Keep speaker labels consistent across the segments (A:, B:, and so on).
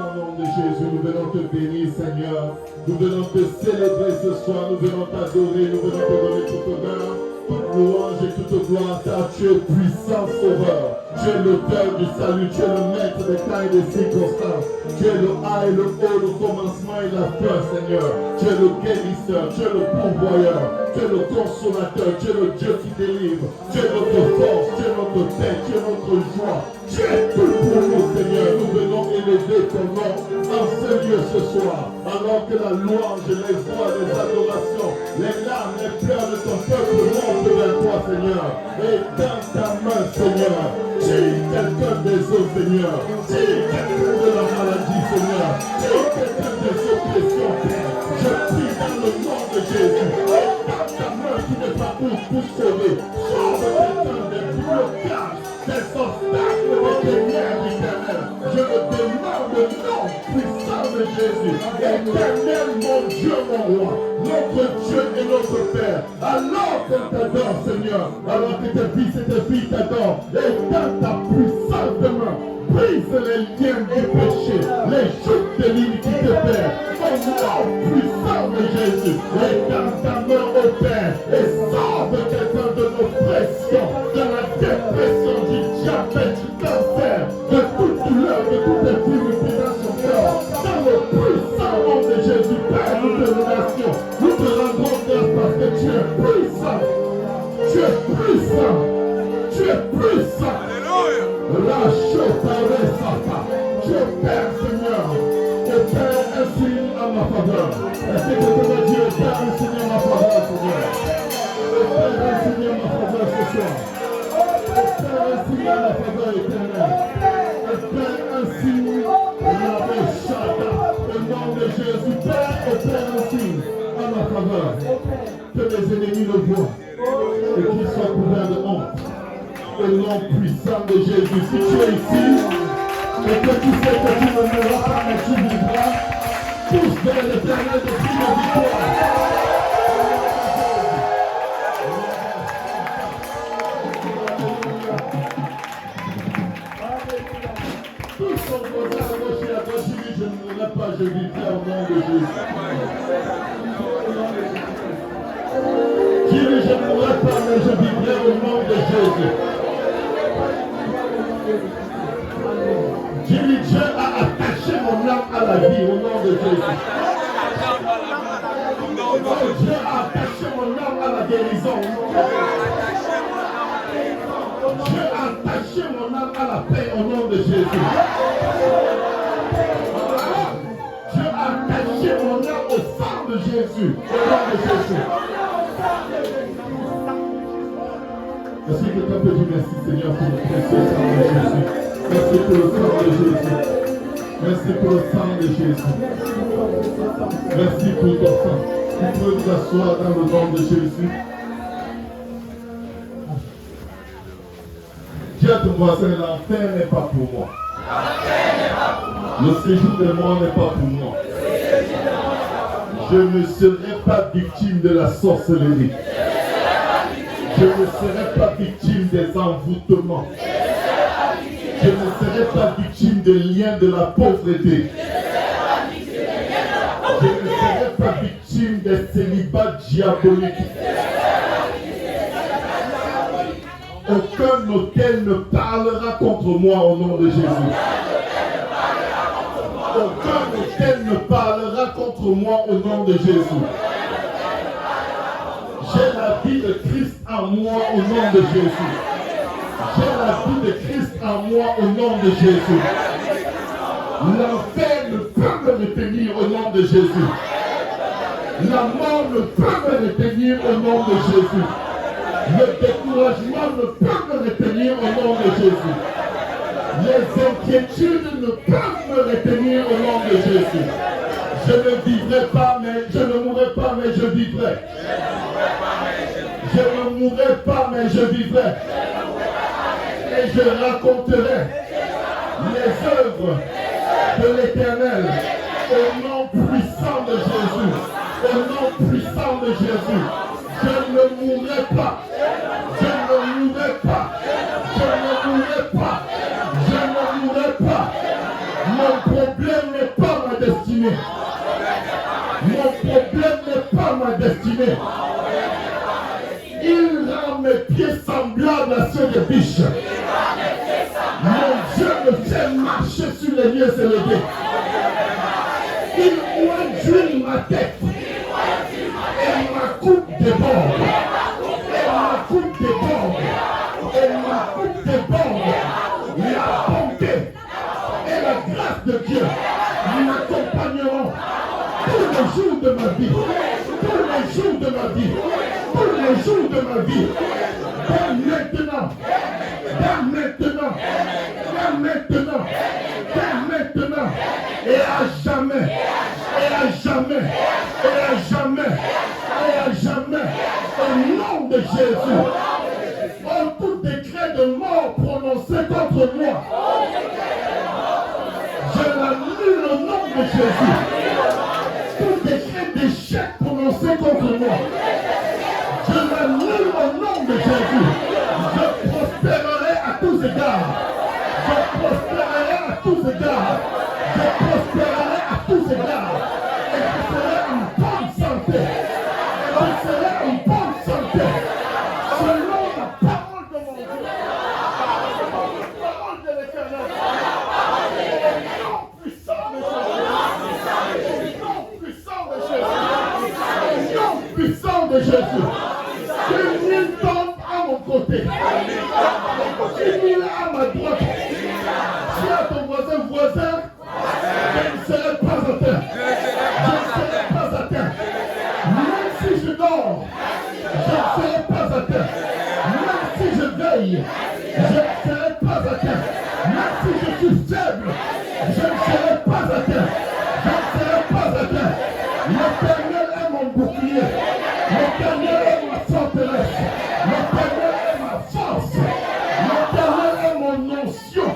A: au nom de Jésus. Nous venons te bénir, Seigneur. Nous venons te célébrer ce soir. Nous venons t'adorer. Nous venons te donner toute honneur, toute louange et toute gloire. Car tu es puissant sauveur. Tu es l'auteur du salut. Tu es le maître des temps et des circonstances. Tu es le A et le O, le commencement et la fin, Seigneur. Tu es le guérisseur. Tu es le pourvoyeur. Tu es le consolateur. Tu es le Dieu qui délivre. Tu es notre force. Tu es notre paix. Tu es notre joie. Tu es tout pour nous, Seigneur. Nous venons élever ton nom en ce lieu ce soir. Alors que la louange, les voix, les adorations, les larmes, les pleurs de ton peuple montent vers toi, Seigneur. Et dans ta main, Seigneur, tire quelqu'un des eaux, Seigneur. Tire quelqu'un de la maladie, Seigneur. Tire quelqu'un des oppressions, Père. Je prie dans le nom de Jésus. Et dans ta main qui n'est pas pour sauver. Sauve quelqu'un des blocages, des obstacles, des ténèbres éternelles. Je me demande le nom puissant de Jésus. Éternel, mon Dieu, mon roi, notre Dieu et notre Père. Alors qu'on t'adore, Seigneur, alors que tes fils et tes filles t'adorent, et dans ta puissante main, brise les liens du péché, les joutes de l'iniquité, Père. Au nom puissant de Jésus, et dans ta main, ô Père, et sauve quelqu'un de l'oppression, de la dépression, du diabète, du cancer, de toute douleur, de toute infirmité dans son corps. Dans le puissant nom de Jésus, Père, nous te remercions. Nous te rendons grâce parce que tu es puissant. Tu es puissant. Tu es puissant. La chauffeur, tu es Père, Seigneur. Et Père, un signe à ma faveur. Est-ce que tu peux dire, Père, un signe à ma faveur, Seigneur? Père, un signe à ma faveur ce soir. Père, un signe à ma faveur éternelle. Père, un signe à ma chata. Au nom de Jésus, Père, un signe à ma faveur. Que les ennemis le voient et qu'ils soient couverts de honte. Au nom puissant de Jésus, si tu es ici et que tu sais que tu ne mourras pas, mais tu vivras, tous vers l'éternel de cris de victoire. Tous sont posés à gauche et à droite, je ne mourrai pas, je vivrai au nom de Jésus. Je ne mourrai pas, mais je vivrai au nom de Jésus. Dieu a attaché mon âme à la vie au nom de Jésus. Dieu a attaché mon âme à la guérison. Dieu a attaché mon âme à la paix au nom de Jésus. Dieu a attaché mon âme au sang de Jésus au nom de Jésus. Est-ce que quelqu'un peut dire merci Seigneur pour le précieux sang de Jésus? Merci pour le sang de Jésus. Merci pour le sang de Jésus. Merci pour ton sang. Tu peux vous asseoir dans le nom de Jésus. Dis à ton voisin, l'enfer n'est pas pour moi. Le séjour des morts n'est pas pour moi. Je ne serai pas victime de la sorcellerie. Je ne serai pas victime des envoûtements. Je ne serai pas victime des liens de la pauvreté. Je ne serai pas victime des célibats diaboliques. Aucun hôtel ne parlera contre moi au nom de Jésus. Aucun hôtel ne parlera contre moi au nom de Jésus. J'ai la vie de Christ en moi au nom de Jésus. J'ai la vie de Christ en moi au nom de Jésus. L'enfer ne peut me retenir au nom de Jésus. La mort ne peut me retenir au nom de Jésus. Le découragement ne peut me retenir au nom de Jésus. Les inquiétudes ne peuvent me retenir au nom de Jésus. Je ne vivrai pas, mais je ne mourrai pas, mais je vivrai. Je ne mourrai pas, mais je vivrai. Et je raconterai les œuvres de l'Éternel au nom puissant de Jésus. Au nom puissant de Jésus. Je ne mourrai pas. Je ne mourrai pas. Je ne mourrai pas. Je ne mourrai pas. Mon problème n'est destinée. Mon problème n'est pas ma destinée. Il rend mes pieds semblables à ceux des biches. Mon Dieu me fait marcher sur les lieux élevés. Il oindrit ma tête. Et ma coupe déborde. Et ma coupe déborde. Et ma coupe déborde. La bonté et la grâce de Dieu m'accompagneront tous les jours de ma vie. Tous les jours de ma vie. Tous les jours de ma vie. Dès maintenant. Dès maintenant. Dès maintenant. Dès maintenant. Et à jamais. Et à jamais. Et à jamais. Et à jamais. Au nom de Jésus. Oh, tout décret de mort prononcé contre moi. Je l'annule au nom de Jésus. Tout décret d'échec prononcé contre moi. Je l'annule au nom de Jésus. Je prospérerai à tous égards. Je prospérerai à tous égards. Je prospérerai à tous égards. Et je serai en bonne santé. Et je serai en bonne santé. Selon la parole de mon Dieu. La parole de l'Éternel. Non puissant de Jésus. Non puissant de Jésus. Non puissant de Jésus. Que nul tombe à mon côté. Que nul à ma droite. Si à ton voisin, je ne serai pas atteint. Je ne serai pas atteint. Même si je dors, je ne serai pas atteint. Même si je veille, je ne serai pas atteint. Même si je suis faible, je ne serai pas atteint. Je ne serai pas atteint. L'Éternel est mon bouclier. L'Éternel est ma forteresse. L'Éternel est ma force. L'Éternel est mon onction.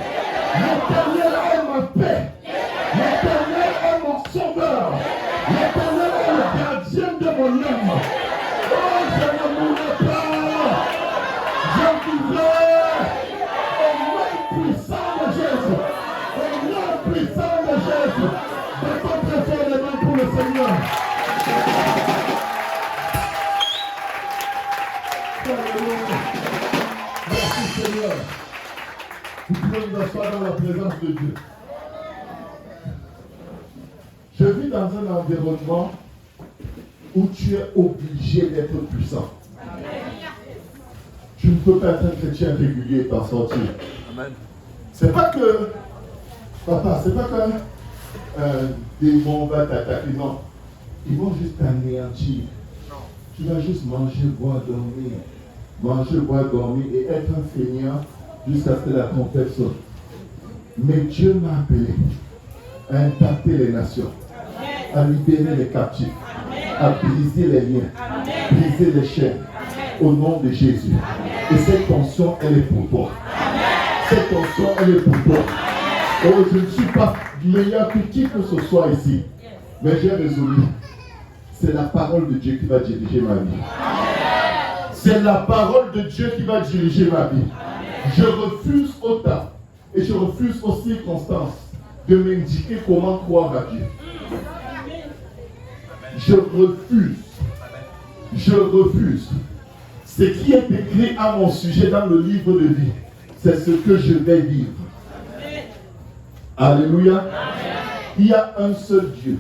A: L'Éternel est ma paix. L'Éternel est mon sauveur. L'Éternel est le gardien de mon âme. Oh, je ne mourrai pas. Je vivrai au nom puissant de Jésus. Au nom puissant de Jésus. Mettons très fort les mains pour le Seigneur. Merci Seigneur. Vous pouvez vous asseoir dans la présence de Dieu. Je vis dans un environnement où tu es obligé d'être puissant. Tu ne peux pas être un chrétien régulier et t'en sortir. Amen. C'est pas que, papa, c'est pas qu'un démon va t'attaquer, non. Ils vont juste t'anéantir. Tu vas juste manger, boire, dormir. Manger, boire, dormir et être un feignant jusqu'à ce que la trompette sonne. Mais Dieu m'a appelé à impacter les nations, à libérer les captifs, à briser les liens, briser les chaînes, au nom de Jésus. Et cette onction, elle est pour toi. Cette onction, elle est pour toi. Oh, je ne suis pas meilleur que qui que ce soit ici, mais j'ai résolu. C'est la parole de Dieu qui va diriger ma vie. C'est la parole de Dieu qui va diriger ma vie. Je refuse autant et je refuse aux circonstances de m'indiquer comment croire à Dieu. Je refuse. Je refuse. Ce qui est écrit à mon sujet dans le livre de vie, c'est ce que je vais vivre. Alléluia. Il y a un seul Dieu.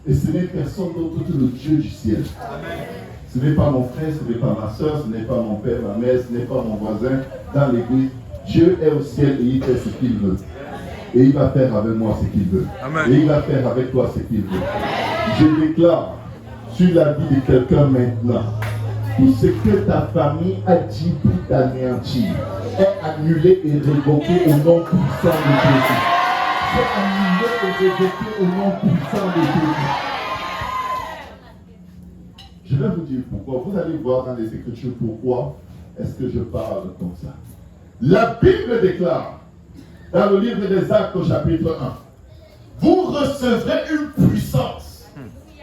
A: Et ce n'est personne d'autre que le Dieu du ciel. Ce n'est pas mon frère, ce n'est pas ma soeur, ce n'est pas mon père, ma mère, ce n'est pas mon voisin dans l'église. Dieu est au ciel et il fait ce qu'il veut. Et il va faire avec moi ce qu'il veut. Amen. Et il va faire avec toi ce qu'il veut. Je déclare sur la vie de quelqu'un maintenant, tout ce que ta famille a dit pour t'anéantir est annulé et révoqué au nom puissant de Jésus. C'est annulé et révoqué au nom puissant de Jésus. Je vais vous dire pourquoi. Vous allez voir dans les Écritures pourquoi est-ce que je parle comme ça. La Bible déclare dans le livre des Actes au chapitre 1, vous recevrez une puissance,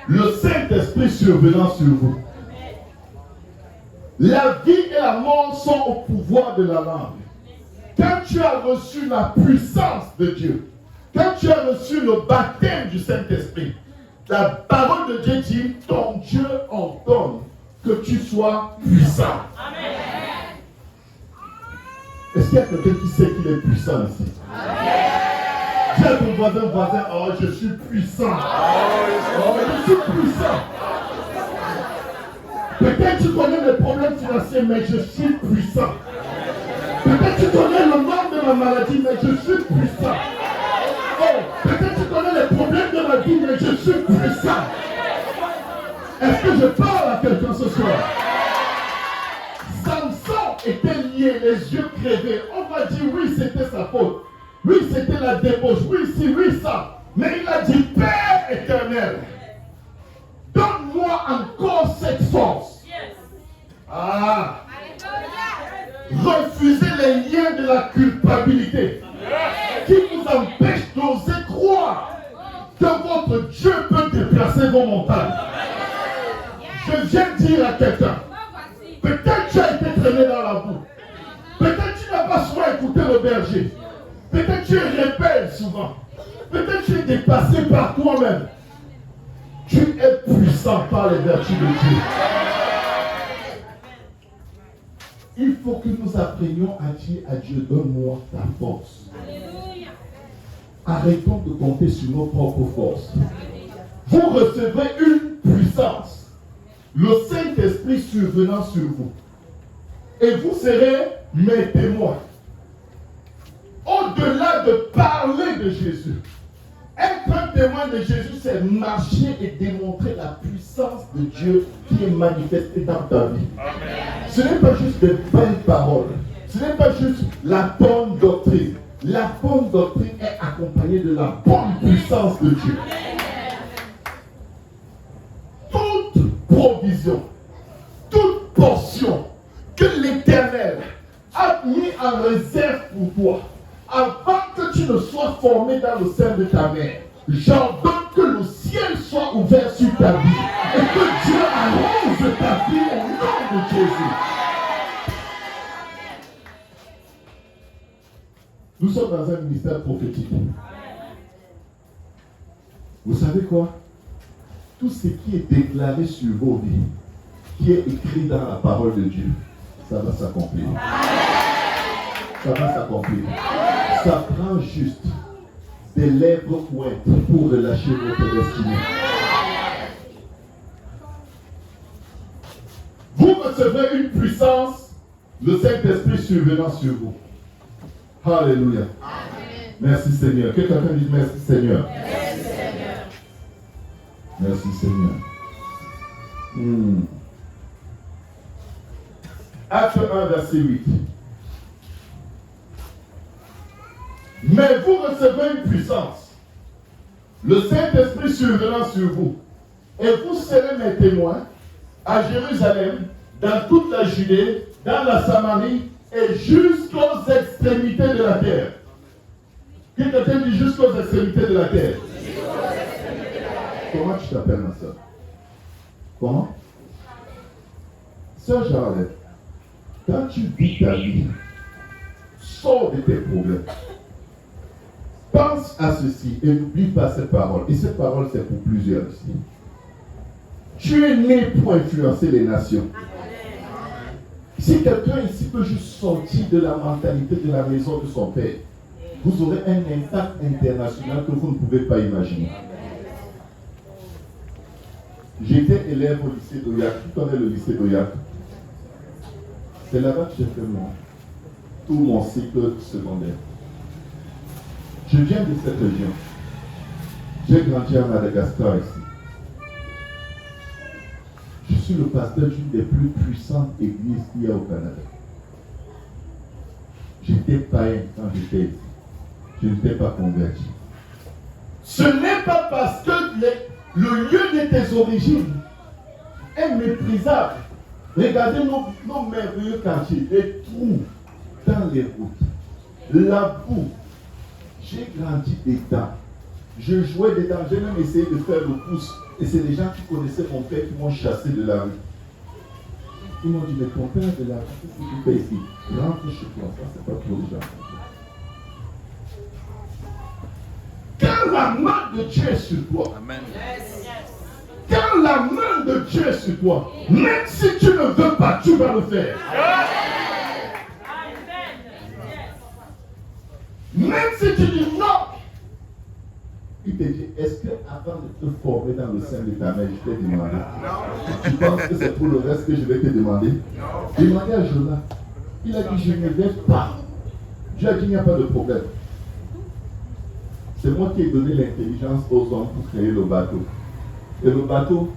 A: le Saint-Esprit survenant sur vous. La vie et la mort sont au pouvoir de la langue. Quand tu as reçu la puissance de Dieu, Quand tu as reçu le baptême du Saint-Esprit, la parole de Dieu dit, ton Dieu ordonne que tu sois puissant. Amen. Est-ce qu'il y a quelqu'un qui sait qu'il est puissant ici? Dis à ton voisin, oh, je suis puissant. Oh, je suis puissant. Peut-être tu connais les problèmes financiers, mais je suis puissant. Peut-être tu connais le nom de ma maladie, mais je suis puissant. Oh, peut-être tu connais les problèmes de ma vie, mais je suis puissant. Est-ce que je parle à quelqu'un ce soir? Samson était lié, les yeux crevés. On va dire oui, c'était sa faute. Oui, c'était la débauche. Oui, si, oui, ça. Mais il a dit, Père éternel, donne-moi encore cette force. Ah. Refusez les liens de la culpabilité qui vous empêchent d'oser croire que votre Dieu peut déplacer vos montagnes. Je viens dire à quelqu'un, peut-être tu as été traîné dans la boue. Peut-être tu n'as pas souvent écouté le berger. Peut-être tu es rebelle souvent. Peut-être tu es dépassé par toi-même. Tu es puissant par les vertus de Dieu. Il faut que nous apprenions à dire à Dieu, donne-moi ta force. Alléluia. Arrêtons de compter sur nos propres forces. Vous recevrez une puissance. Le Saint-Esprit survenant sur vous. Et vous serez mes témoins. Au-delà de parler de Jésus, être un témoin de Jésus, c'est marcher et démontrer la puissance de Dieu qui est manifestée dans ta vie. Amen. Ce n'est pas juste des belles paroles. Ce n'est pas juste la bonne doctrine. La bonne doctrine est accompagnée de la bonne puissance de Dieu. Toute provision, toute portion que l'Éternel a mis en réserve pour toi, avant que tu ne sois formé dans le sein de ta mère, j'ordonne que le ciel soit ouvert sur ta vie et que Dieu arrose ta vie au nom de Jésus. Nous sommes dans un ministère prophétique. Vous savez quoi? Tout ce qui est déclaré sur vos vies, qui est écrit dans la parole de Dieu, ça va s'accomplir. Ça va s'accomplir. Ça prend juste des lèvres pointes pour relâcher votre destinée. Vous recevrez une puissance, le Saint-Esprit survenant sur vous. Alléluia. Amen. Merci Seigneur. Que quelqu'un dise merci Seigneur. Merci Seigneur. Merci Seigneur. Acte 1, verset 8. Mais vous recevez une puissance, le Saint-Esprit survenant sur vous, et vous serez mes témoins à Jérusalem, dans toute la Judée, dans la Samarie et jusqu'aux extrémités de la terre. Qui quelqu'un dit jusqu'aux extrémités de la terre? Comment tu t'appelles, ma soeur? Comment? Sœur Charlotte, quand tu vis ta vie, sors de tes problèmes. Pense à ceci et n'oublie pas cette parole. Et cette parole, c'est pour plusieurs ici. Tu es né pour influencer les nations. Si quelqu'un ici peut juste sortir de la mentalité de la maison de son père, vous aurez un impact international que vous ne pouvez pas imaginer. J'étais élève au lycée d'Oyak. Qui connaît le lycée d'Oyak? C'est là-bas que j'ai fait tout mon cycle secondaire. Je viens de cette région. J'ai grandi à Madagascar ici. Je suis le pasteur d'une des plus puissantes églises qu'il y a au Canada. J'étais païen quand j'étais ici. Je n'étais pas converti. Ce n'est pas parce que le lieu de tes origines est méprisable. Regardez nos merveilleux quartiers, les trous dans les routes, la boue. J'ai grandi dedans. Je jouais dedans. J'ai même essayé de faire le pouce. Et c'est les gens qui connaissaient mon père qui m'ont chassé de la rue. Ils m'ont dit, mais ton père de la rue, qu'est-ce que tu fais ici? Rentre chez toi. Ça, c'est pas pour les gens. quand la main de Dieu est sur toi,
B: Amen.
A: quand la main de Dieu est sur toi, même si tu ne veux pas, tu vas le faire. Même si tu dis non, il te dit, est-ce que avant de te former dans le sein de ta mère, je t'ai demandé? Tu penses que c'est pour le reste que je vais te demander? Demandez à Jonas. Il a dit, je ne vais pas. Dieu a dit, il n'y a pas de problème. C'est moi qui ai donné l'intelligence aux hommes pour créer le bateau. Et le bateau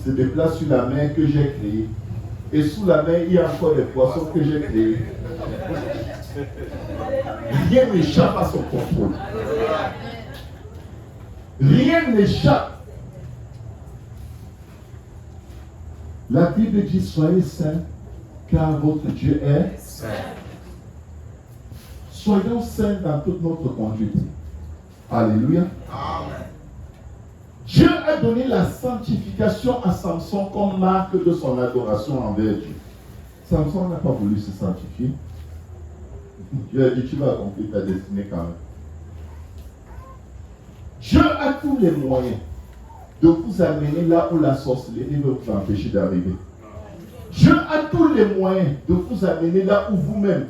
A: se déplace sur la mer que j'ai créée. Et sous la mer, il y a encore des poissons que j'ai créés. Rien n'échappe à son contrôle. Rien n'échappe. La Bible dit, soyez saints, car votre Dieu est saint. Soyons saints dans toute notre conduite. Alléluia. Amen. Dieu a donné la sanctification à Samson comme marque de son adoration envers Dieu. Samson n'a pas voulu se sanctifier. Dieu a dit, tu vas accomplir ta destinée quand même. Dieu a tous les moyens de vous amener là où la sorcellerie veut vous empêcher d'arriver. Dieu a tous les moyens de vous amener là où vous-même,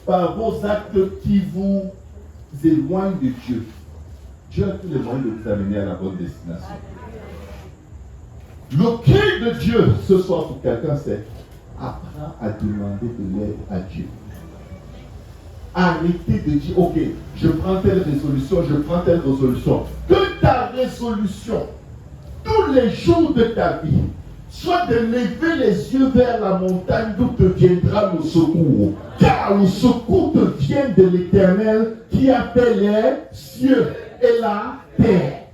A: par vos actes qui vous éloignent de Dieu, Dieu a tous les moyens de vous amener à la bonne destination. Le cri de Dieu ce soir pour quelqu'un, c'est apprends à demander de l'aide à Dieu. Arrêtez de dire, ok, je prends telle résolution, je prends telle résolution. Que ta résolution, tous les jours de ta vie, soit de lever les yeux vers la montagne d'où te viendra le secours. Car le secours te vient de l'Éternel qui a fait les cieux et la terre.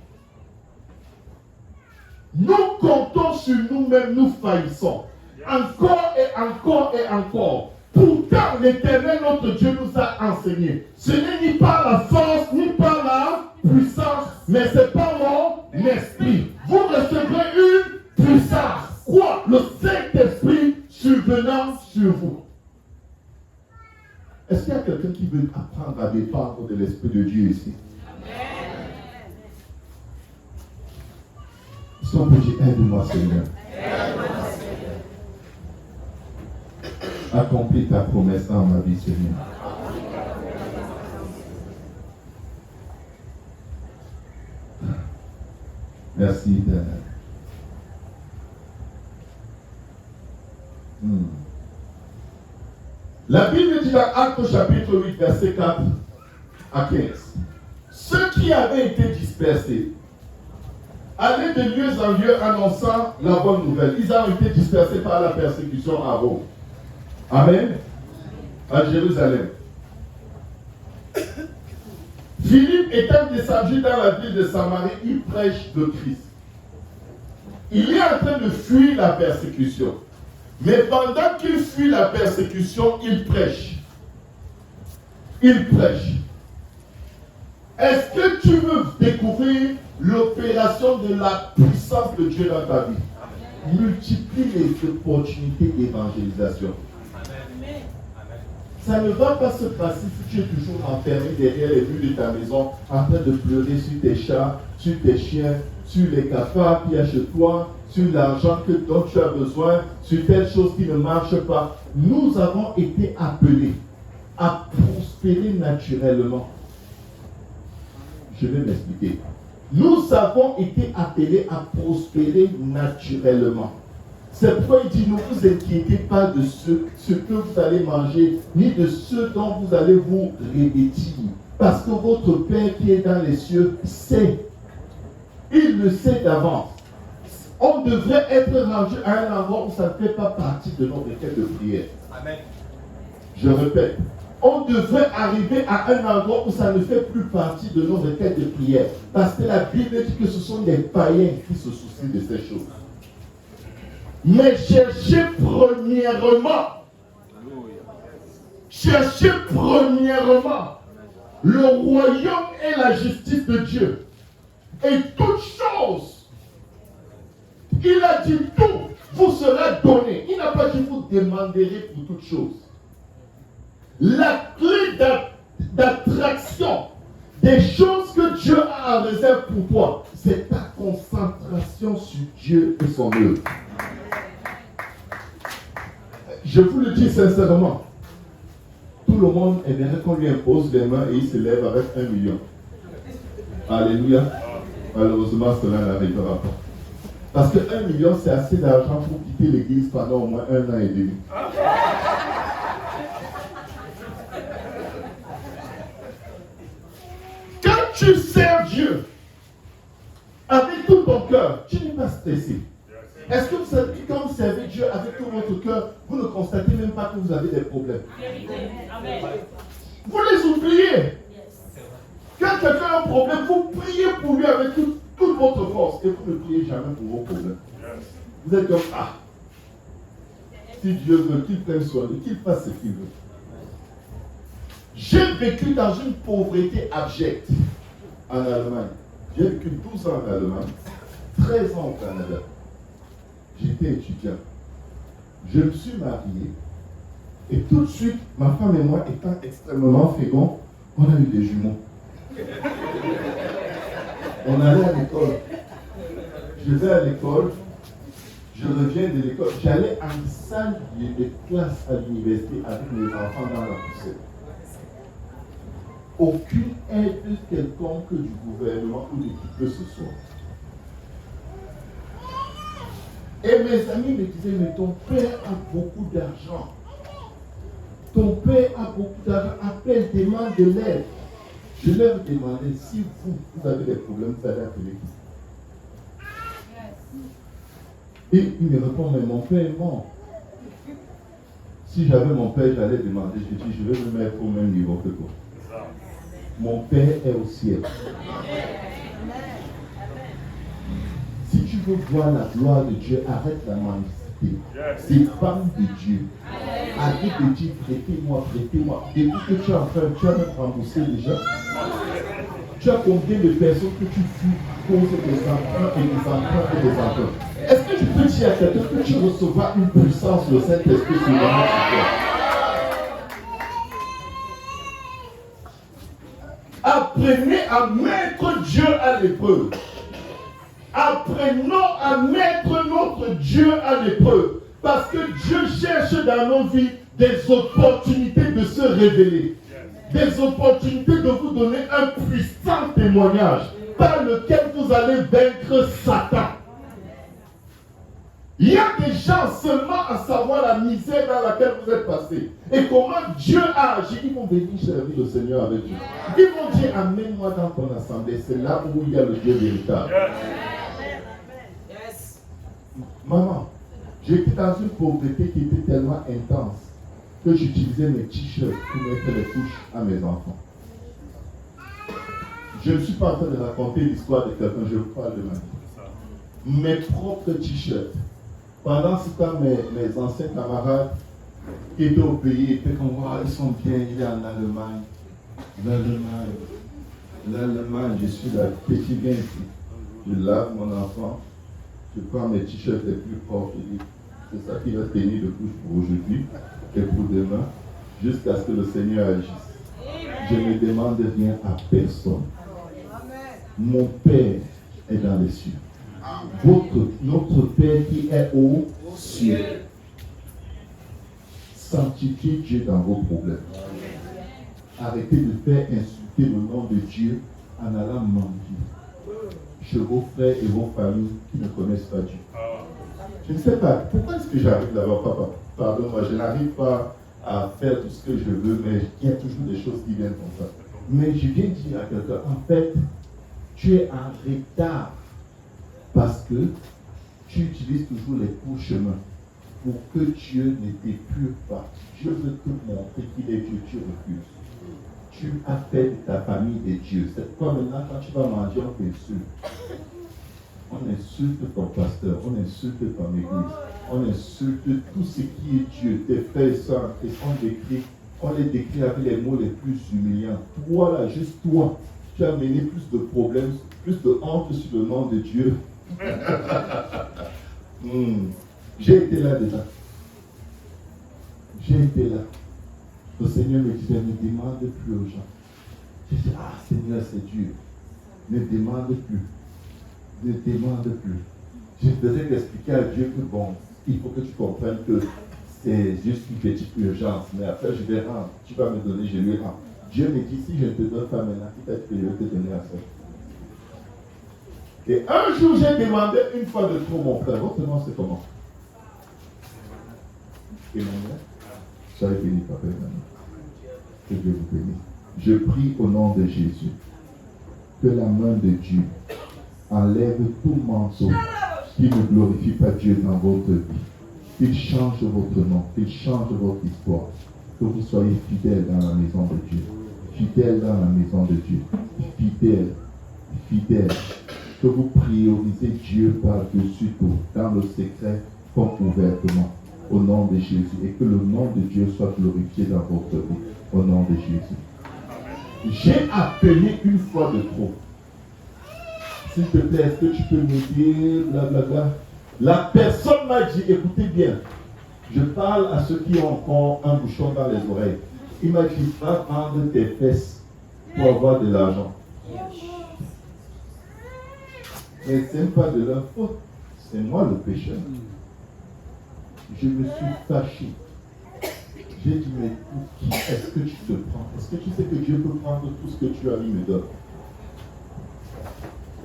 A: Nous comptons sur nous-mêmes, nous faillissons. Encore et encore et encore. Pourtant, l'Éternel, notre Dieu, nous a enseigné. Ce n'est ni par la force, ni par la puissance, mais c'est par mon esprit. Vous recevrez une puissance. Quoi? Le Saint-Esprit survenant sur vous. Est-ce qu'il y a quelqu'un qui veut apprendre à dépendre de l'Esprit de Dieu ici? Est-ce qu'on peut dire, aide-moi Seigneur? Accomplis ta promesse dans ma vie, Seigneur. Merci, Éternel. La Bible dit dans Actes chapitre 8, verset 4 à 15. Ceux qui avaient été dispersés allaient de lieu en lieu annonçant la bonne nouvelle. Ils ont été dispersés par la persécution à Rome. Amen. À Jérusalem. Philippe étant descendu dans la ville de Samarie, il prêche le Christ. Il est en train de fuir la persécution. Mais pendant qu'il fuit la persécution, il prêche. Il prêche. Est-ce que tu veux découvrir l'opération de la puissance de Dieu dans ta vie? Multiplie les opportunités d'évangélisation. Ça ne va pas se passer si tu es toujours enfermé derrière les murs de ta maison, en train de pleurer sur tes chats, sur tes chiens, sur les cafards qu'il y a chez toi, sur l'argent dont tu as besoin, sur telle chose qui ne marche pas. Nous avons été appelés à prospérer naturellement. Je vais m'expliquer. Nous avons été appelés à prospérer naturellement. C'est pourquoi il dit, ne vous inquiétez pas de ce que vous allez manger, ni de ce dont vous allez vous revêtir. Parce que votre Père qui est dans les cieux sait. Il le sait d'avance. On devrait être rendu à un endroit où ça ne fait pas partie de notre requête de prière. Amen. Je répète. On devrait arriver à un endroit où ça ne fait plus partie de nos requêtes de prière. Parce que la Bible dit que ce sont des païens qui se soucient de ces choses. Mais cherchez premièrement le royaume et la justice de Dieu. Et toute chose, il a dit tout vous sera donné. Il n'a pas dit vous demanderez pour toute chose. La clé d'attraction des choses que Dieu a en réserve pour toi, c'est ta concentration sur Dieu et son œuvre. Je vous le dis sincèrement, tout le monde aimerait qu'on lui impose les mains et il se lève avec 1 million. Alléluia. Malheureusement, cela n'arrivera pas. Parce que 1 million, c'est assez d'argent pour quitter l'église pendant au moins 1 an et demi. Quand tu sers Dieu avec tout ton cœur, tu n'es pas stressé. Est-ce que vous savez que quand vous servez Dieu avec tout votre cœur, vous ne constatez même pas que vous avez des problèmes? Vous les oubliez. Quand quelqu'un a un problème, vous priez pour lui avec toute votre force et vous ne priez jamais pour vos problèmes. Vous êtes comme, si Dieu veut qu'il prenne soin de lui, qu'il fasse ce qu'il veut. J'ai vécu dans une pauvreté abjecte en Allemagne. J'ai vécu 12 ans en Allemagne, 13 ans au Canada. J'étais étudiant. Je me suis marié et tout de suite, ma femme et moi étant extrêmement féconds, on a eu des jumeaux. On allait à l'école. Je vais à l'école, je reviens de l'école. J'allais en salle de classe à l'université avec mes enfants dans la poussière. Aucune aide quelconque du gouvernement ou de qui que ce soit. Et mes amis me disaient, mais ton père a beaucoup d'argent. Ton père a beaucoup d'argent. Appelle, demande de l'aide. Je leur demandais, si vous avez des problèmes, vous allez appeler qui? Et il me répond, mais mon père est mort. Si j'avais mon père, j'allais demander, je dis, je vais me mettre au même niveau que toi. Mon père est au ciel. Si tu veux voir la gloire de Dieu, arrête la mendicité. Dépends de Dieu. Arrête de dire, prêtez-moi, prêtez-moi. Depuis que tu as fait, tu as même remboursé déjà. Tu as combien de personnes que tu fuis à cause des emprunts et des emprunts et des emprunts? Est-ce que tu peux dire à quelqu'un que tu recevras une puissance, le Saint-Esprit sur toi? Apprenez à mettre Dieu à l'épreuve. Apprenons à mettre notre Dieu à l'épreuve. Parce que Dieu cherche dans nos vies des opportunités de se révéler. Des opportunités de vous donner un puissant témoignage par lequel vous allez vaincre Satan. Il y a des gens seulement à savoir la misère dans laquelle vous êtes passé et comment Dieu a agi. Ils vont venir servir le Seigneur avec vous. Ils vont dire, amène-moi dans ton assemblée. C'est là où il y a le Dieu véritable. Yes. Maman, j'étais dans une pauvreté qui était tellement intense que j'utilisais mes t-shirts pour mettre les couches à mes enfants. Je ne suis pas en train de raconter l'histoire de quelqu'un, je vous parle de ma vie. Mes propres t-shirts. Pendant ce temps, mes anciens camarades qui étaient au pays étaient comme, wow, ils sont bien, il est en Allemagne. L'Allemagne, je suis là, petit bien ici. Je lave mon enfant, je prends mes t-shirts les plus forts, je dis, c'est ça qui va tenir le couche pour aujourd'hui et pour demain, jusqu'à ce que le Seigneur agisse. Je ne demande rien à personne. Mon Père est dans les cieux. Notre Père qui est aux cieux. Sanctifiez Dieu dans vos problèmes. Arrêtez de faire insulter le nom de Dieu en allant mentir chez vos frères et vos familles qui ne connaissent pas Dieu. Je ne sais pas, pourquoi est-ce que j'arrive là-bas, papa? Pardon-moi, je n'arrive pas à faire tout ce que je veux, mais il y a toujours des choses qui viennent comme ça. Mais je viens dire à quelqu'un, en fait, tu es en retard parce que tu utilises toujours les courts chemins pour que Dieu ne t'épure pas. Dieu veut te montrer qu'il est Dieu, tu refuses. Tu as fait de ta famille des dieux. C'est quoi maintenant quand tu vas manger, on t'insulte. On insulte ton pasteur, on insulte ton église, on insulte tout ce qui est Dieu, tes frères et sœurs, et on les décrit avec les mots les plus humiliants. Toi là, juste toi, tu as mené plus de problèmes, plus de honte sur le nom de Dieu. J'ai été là déjà. J'ai été là. Le Seigneur me disait, ne demande plus aux gens. J'ai dit, ah Seigneur, c'est dur. Ne demande plus. Ne demande plus. Je faisais expliquer à Dieu que bon, il faut que tu comprennes que c'est juste une petite urgence. Mais après, je vais rendre. Tu vas me donner, je lui rends. Dieu me dit, si je ne te donne pas maintenant, peut-être que je vais te donner à ça. Et un jour, j'ai demandé une fois de trop mon frère. Votre nom, c'est comment? Emmanuel. Soyez béni, papa Emmanuel. Que Dieu vous bénisse. Je prie au nom de Jésus que la main de Dieu enlève tout manteau qui ne glorifie pas Dieu dans votre vie. Qu'il change votre nom, qu'il change votre histoire. Que vous soyez fidèles dans la maison de Dieu. Fidèles dans la maison de Dieu. Fidèles. Fidèles. Que vous priorisez Dieu par-dessus tout, dans le secret comme ouvertement, au nom de Jésus. Et que le nom de Dieu soit glorifié dans votre vie, au nom de Jésus. J'ai appelé une fois de trop. S'il te plaît, est-ce que tu peux me dire, blablabla. La personne m'a dit, écoutez bien, je parle à ceux qui ont encore un bouchon dans les oreilles. Il m'a dit, va vendre tes fesses pour avoir de l'argent. Mais ce n'est pas de leur faute, c'est moi le pécheur. Je me suis fâché. J'ai dit, mais pour qui est-ce que tu te prends? Est-ce que tu sais que Dieu peut prendre tout ce que tu as mis me donne?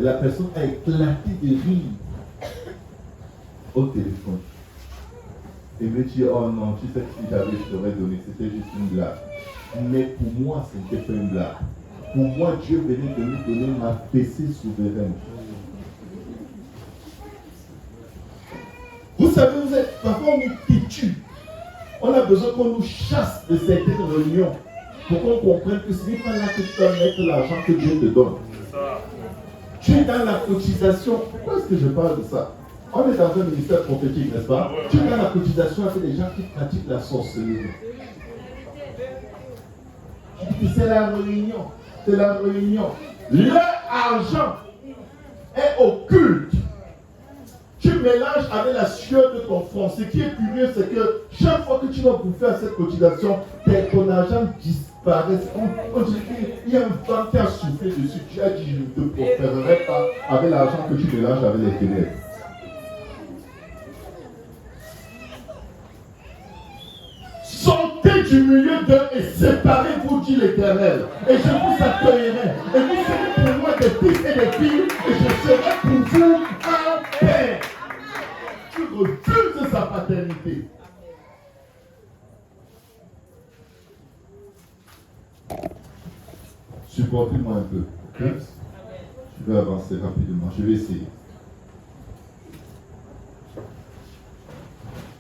A: Et la personne a éclaté de rire au téléphone. Et me dit, oh non, tu sais que si j'avais, je t'aurais donné, c'était juste une blague. Mais pour moi, ce n'était pas une blague. Pour moi, Dieu venait de nous donner ma fessée souveraine. Vous savez, parfois on nous titue. On a besoin qu'on nous chasse de certaines réunions pour qu'on comprenne que ce n'est pas là que tu dois mettre l'argent que Dieu te donne. Tu es dans la cotisation. Pourquoi est-ce que je parle de ça? On est dans un ministère prophétique, n'est-ce pas? Tu es dans la cotisation avec des gens qui pratiquent la sorcellerie. C'est la réunion. C'est la réunion. Leur argent est occulte. Tu mélanges avec la sueur de ton front. Ce qui est curieux, c'est que chaque fois que tu vas bouffer à cette cotisation, ton argent disparaît. On dirait qu'il y a un vent qui a soufflé dessus. Tu as dit, je ne te prospérerai pas avec l'argent que tu mélanges avec les ténèbres. Sortez du milieu d'eux et séparez-vous, dit l'Éternel. Et je vous accueillerai. Et vous serez pour moi des fils et des filles. Et je serai pour vous un père. Tu refuses sa paternité. Supportez-moi un peu. Okay? Je vais avancer rapidement. Je vais essayer.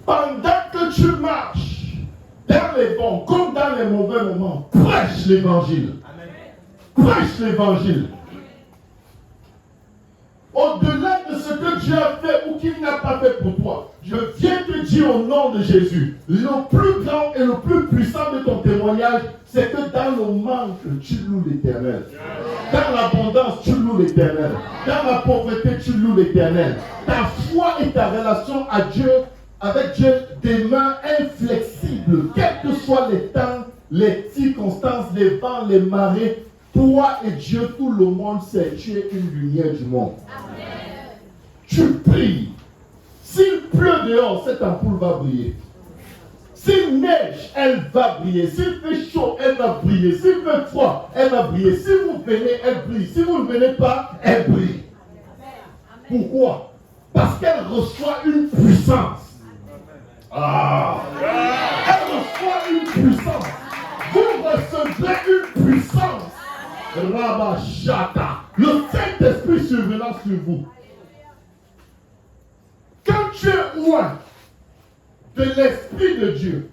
A: Pendant que tu marches, dans les bons comme dans les mauvais moments, prêche l'évangile. Prêche l'évangile. Au-delà de ce que Dieu a fait ou qu'il n'a pas fait pour toi, je viens te dire au nom de Jésus, le plus grand et le plus puissant de ton témoignage, c'est que dans le manque, tu loues l'Éternel. Dans l'abondance, tu loues l'Éternel. Dans la pauvreté, tu loues l'Éternel. Ta foi et ta relation à Dieu, avec Dieu, demeure inflexible, quels que soient les temps, les circonstances, les vents, les marées. Toi et Dieu, tout le monde sait, tu es une lumière du monde. Amen. Tu brilles. S'il pleut dehors, cette ampoule va briller. S'il neige, elle va briller. S'il fait chaud, elle va briller. S'il fait froid, elle va briller. Si vous venez, elle brille. Si vous ne venez pas, elle brille. Amen. Pourquoi? Parce qu'elle reçoit une puissance. Ah. Elle reçoit une puissance. Vous recevrez une puissance. Rabashata. Le Saint-Esprit survenant sur vous. Quand tu es loin de l'Esprit de Dieu,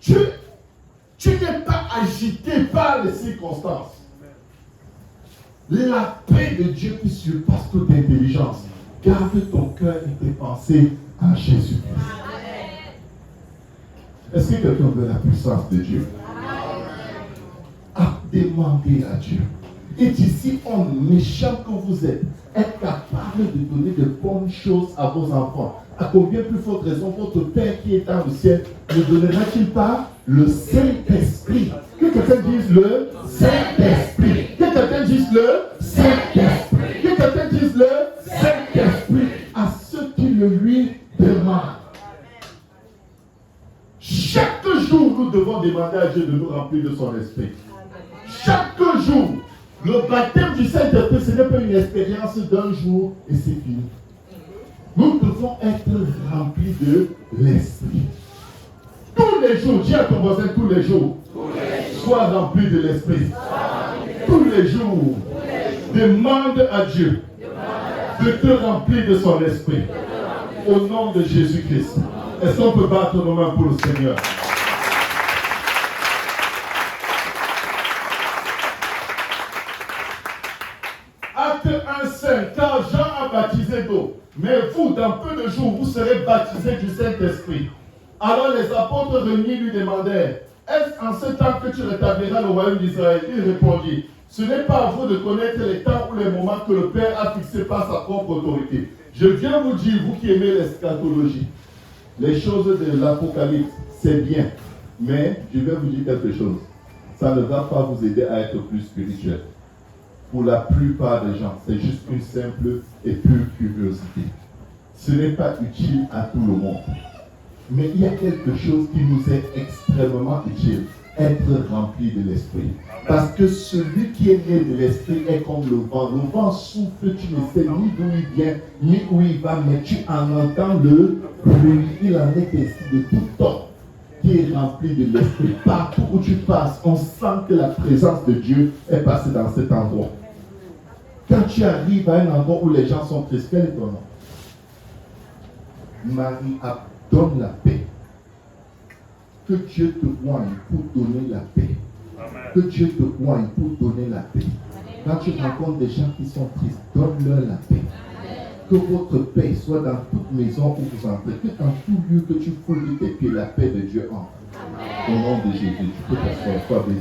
A: tu n'es pas agité par les circonstances. La paix de Dieu qui surpasse toute intelligence. Garde ton cœur et tes pensées en Jésus-Christ. Est-ce que quelqu'un veut la puissance de Dieu? À demander à Dieu. Et d'ici, homme méchant que vous êtes capable de donner de bonnes choses à vos enfants. À combien plus forte raison votre Père qui est dans le ciel ne donnera-t-il pas le Saint-Esprit? Que quelqu'un dise le Saint-Esprit. Que quelqu'un dise le Saint-Esprit. Que quelqu'un dise le Saint-Esprit à ceux qui le lui demandent. Chaque jour, nous devons demander à Dieu de nous remplir de son esprit. Chaque jour. Le baptême du Saint-Esprit, ce n'est pas une expérience d'un jour et c'est fini. Nous devons être remplis de l'esprit. Tous les jours, dis à ton voisin tous les jours, sois rempli de l'esprit. Tous les jours, demande à Dieu de te remplir de son esprit. Au nom de Jésus-Christ. Est-ce qu'on peut battre nos mains pour le Seigneur? Acte 1:5, car Jean a baptisé d'eau, mais vous, dans peu de jours, vous serez baptisés du Saint-Esprit. Alors les apôtres réunis lui demandèrent, est-ce en ce temps que tu rétabliras le royaume d'Israël? Il répondit, ce n'est pas à vous de connaître les temps ou les moments que le Père a fixés par sa propre autorité. Je viens vous dire, vous qui aimez l'eschatologie, les choses de l'Apocalypse, c'est bien, mais je vais vous dire quelque chose. Ça ne va pas vous aider à être plus spirituel. Pour la plupart des gens, c'est juste une simple et pure curiosité. Ce n'est pas utile à tout le monde. Mais il y a quelque chose qui nous est extrêmement utile, être rempli de l'esprit. Parce que celui qui est né de l'esprit est comme le vent. Le vent souffle, tu ne sais ni d'où il vient, ni où il va, mais tu en entends le bruit. Il en est ainsi de tout temps qui est rempli de l'esprit. Partout où tu passes, on sent que la présence de Dieu est passée dans cet endroit. Quand tu arrives à un endroit où les gens sont tristes, quel est ton nom? Marie donne la paix. Que Dieu te voie pour donner la paix. Que Dieu te voie pour donner la paix. Quand tu rencontres des gens qui sont tristes, donne-leur la paix. Que votre paix soit dans toute maison où vous entrez. Que dans tout lieu que tu foules tes pieds, la paix de Dieu entre. Au nom de Jésus, tu peux t'asseoir, sois béni.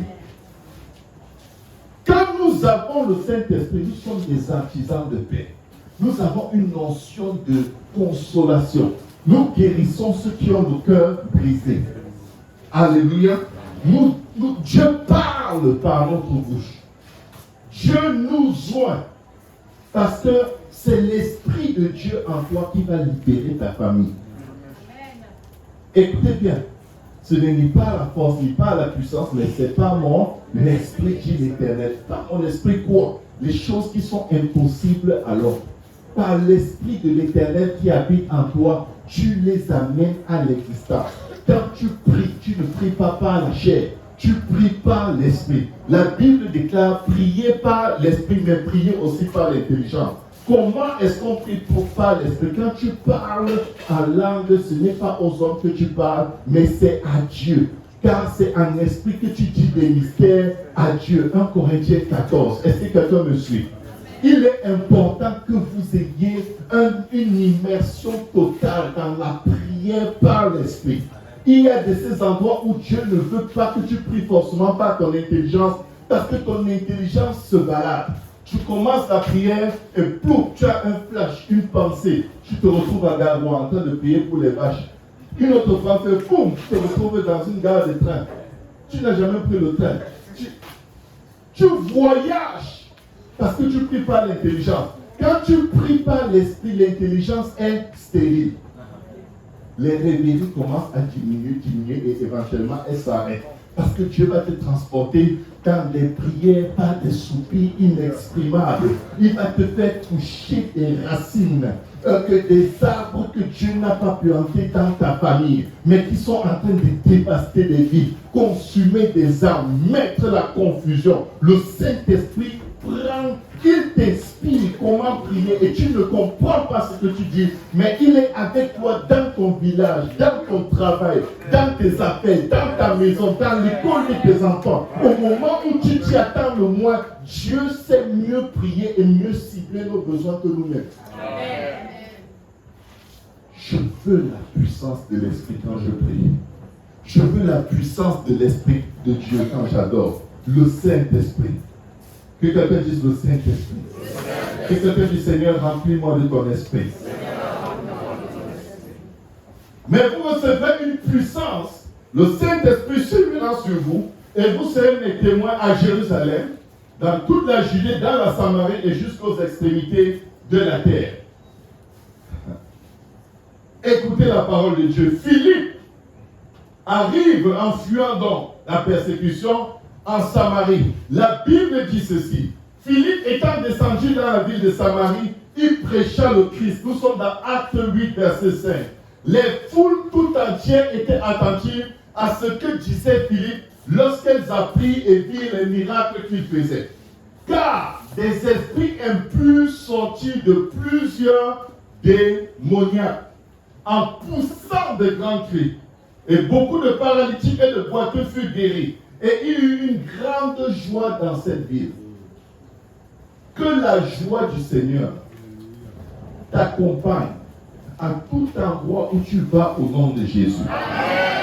A: Quand nous avons le Saint-Esprit, nous sommes des artisans de paix. Nous avons une notion de consolation. Nous guérissons ceux qui ont le cœur brisé. Alléluia. Dieu parle par notre bouche. Dieu nous oint. Parce que c'est l'Esprit de Dieu en toi qui va libérer ta famille. Écoutez bien. Ce n'est ni pas la force, ni pas la puissance, mais c'est pas mon esprit, dit l'Éternel. Par mon esprit quoi? Les choses qui sont impossibles alors. Par l'Esprit de l'Éternel qui habite en toi, tu les amènes à l'existence. Quand tu pries, tu ne pries pas par la chair, tu pries par l'Esprit. La Bible déclare prier par l'Esprit, mais prier aussi par l'intelligence. Comment est-ce qu'on prie par l'Esprit? Quand tu parles en langue, ce n'est pas aux hommes que tu parles, mais c'est à Dieu. Car c'est en esprit que tu dis des mystères à Dieu. 1 Corinthiens 14. Est-ce que quelqu'un me suit? Il est important que vous ayez une immersion totale dans la prière par l'Esprit. Il y a de ces endroits où Dieu ne veut pas que tu pries forcément par ton intelligence, parce que ton intelligence se balade. Tu commences la prière et plouf, tu as un flash, une pensée. Tu te retrouves à Garoua en train de prier pour les vaches. Une autre fois fait boum, tu te retrouves dans une gare de train. Tu n'as jamais pris le train. Tu voyages parce que tu pries par l'intelligence. Quand tu pries par l'esprit, l'intelligence est stérile. Les rêveries commencent à diminuer et éventuellement elles s'arrêtent. Parce que Dieu va te transporter dans des prières par des soupirs inexprimables. Il va te faire toucher des racines, que des arbres que Dieu n'a pas plantés dans ta famille, mais qui sont en train de dévaster des vies, consumer des âmes, mettre la confusion. Le Saint-Esprit prend, il t'inspire comment prier et tu ne comprends pas ce que tu dis, mais il est avec toi dans ton village, dans ton travail, dans tes affaires, dans ta maison, dans l'école de tes enfants. Au moment où tu t'y attends le moins, Dieu sait mieux prier et mieux cibler nos besoins que nous-mêmes. Je veux la puissance de l'Esprit quand je prie. Je veux la puissance de l'Esprit de Dieu quand j'adore. Le Saint-Esprit. Que quelqu'un dise le Saint-Esprit. Que quelqu'un dise Seigneur, remplis-moi de ton esprit. Mais vous recevez une puissance. Le Saint-Esprit survenant sur vous et vous serez mes témoins à Jérusalem, dans toute la Judée, dans la Samarie et jusqu'aux extrémités de la terre. Écoutez la parole de Dieu. Philippe arrive en fuyant donc la persécution en Samarie. La Bible dit ceci. Philippe étant descendu dans la ville de Samarie, il prêcha le Christ. Nous sommes dans Acte 8, verset 5. Les foules tout entières étaient attentives à ce que disait Philippe lorsqu'elles apprirent et virent les miracles qu'il faisait. Car des esprits impurs sortis de plusieurs démoniaques en poussant de grands cris. Et beaucoup de paralytiques et de boiteux furent guéris. Et il y eut une grande joie dans cette ville. Que la joie du Seigneur t'accompagne à tout endroit où tu vas au nom de Jésus.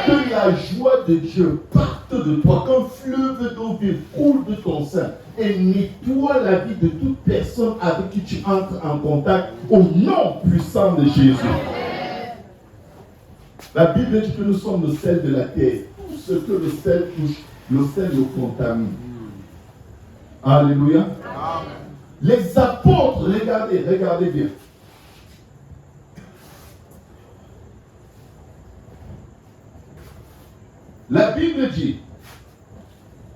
A: Que la joie de Dieu parte de toi, qu'un fleuve d'eau vive coule de ton sein et nettoie la vie de toute personne avec qui tu entres en contact au nom puissant de Jésus. La Bible dit que nous sommes le sel de la terre. Tout ce que le sel touche, le sel le contamine. Alléluia. Amen. Les apôtres, regardez bien. La Bible dit,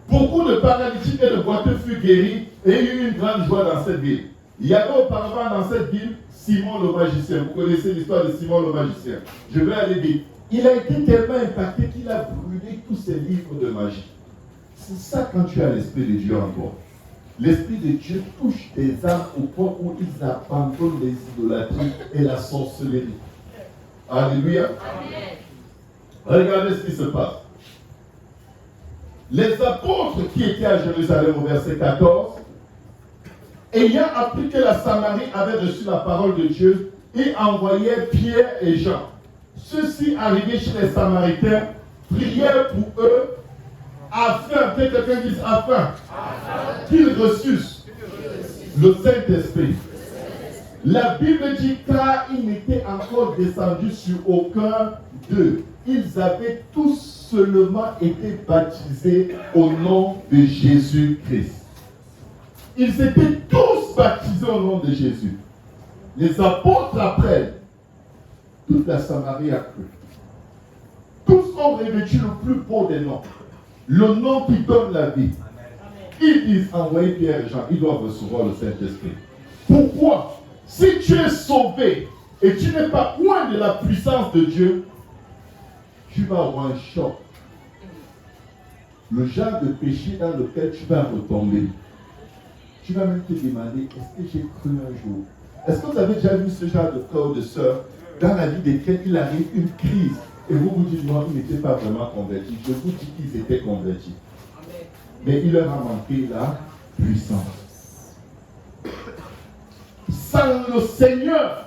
A: beaucoup de paralytiques et de boiteux furent guéris et il y eut une grande joie dans cette ville. Il y avait auparavant dans cette ville Simon le magicien. Vous connaissez l'histoire de Simon le magicien. Je vais aller vite. Il a été tellement impacté qu'il a brûlé tous ses livres de magie. C'est ça quand tu as l'Esprit de Dieu en toi. L'Esprit de Dieu touche des âmes au point où ils abandonnent les idolâtries et la sorcellerie. Alléluia. Amen. Regardez ce qui se passe. Les apôtres qui étaient à Jérusalem au verset 14, ayant appris que la Samarie avait reçu la parole de Dieu, ils envoyaient Pierre et Jean. Ceux-ci, arrivés chez les Samaritains, prièrent pour eux afin, que quelqu'un dise afin, qu'ils reçussent le Saint-Esprit. La Bible dit car il n'était encore descendu sur aucun d'eux. Ils avaient tous seulement été baptisés au nom de Jésus-Christ. Ils étaient tous baptisés au nom de Jésus. Les apôtres apprennent. Toute la Samarie a cru. Tous ont revêtu le plus beau des noms. Le nom qui donne la vie. Ils disent envoyer Pierre et Jean, ils doivent recevoir le Saint-Esprit. Pourquoi? Si tu es sauvé et tu n'es pas loin de la puissance de Dieu, tu vas avoir un choc. Le genre de péché dans lequel tu vas retomber. Tu vas même te demander, est-ce que j'ai cru un jour? Est-ce que vous avez déjà vu ce genre de frère ou de sœur dans la vie desquels il arrive une crise et vous vous dites, non, ils n'étaient pas vraiment convertis. Je vous dis qu'ils étaient convertis. Mais il leur a manqué la puissance. Sans le Seigneur,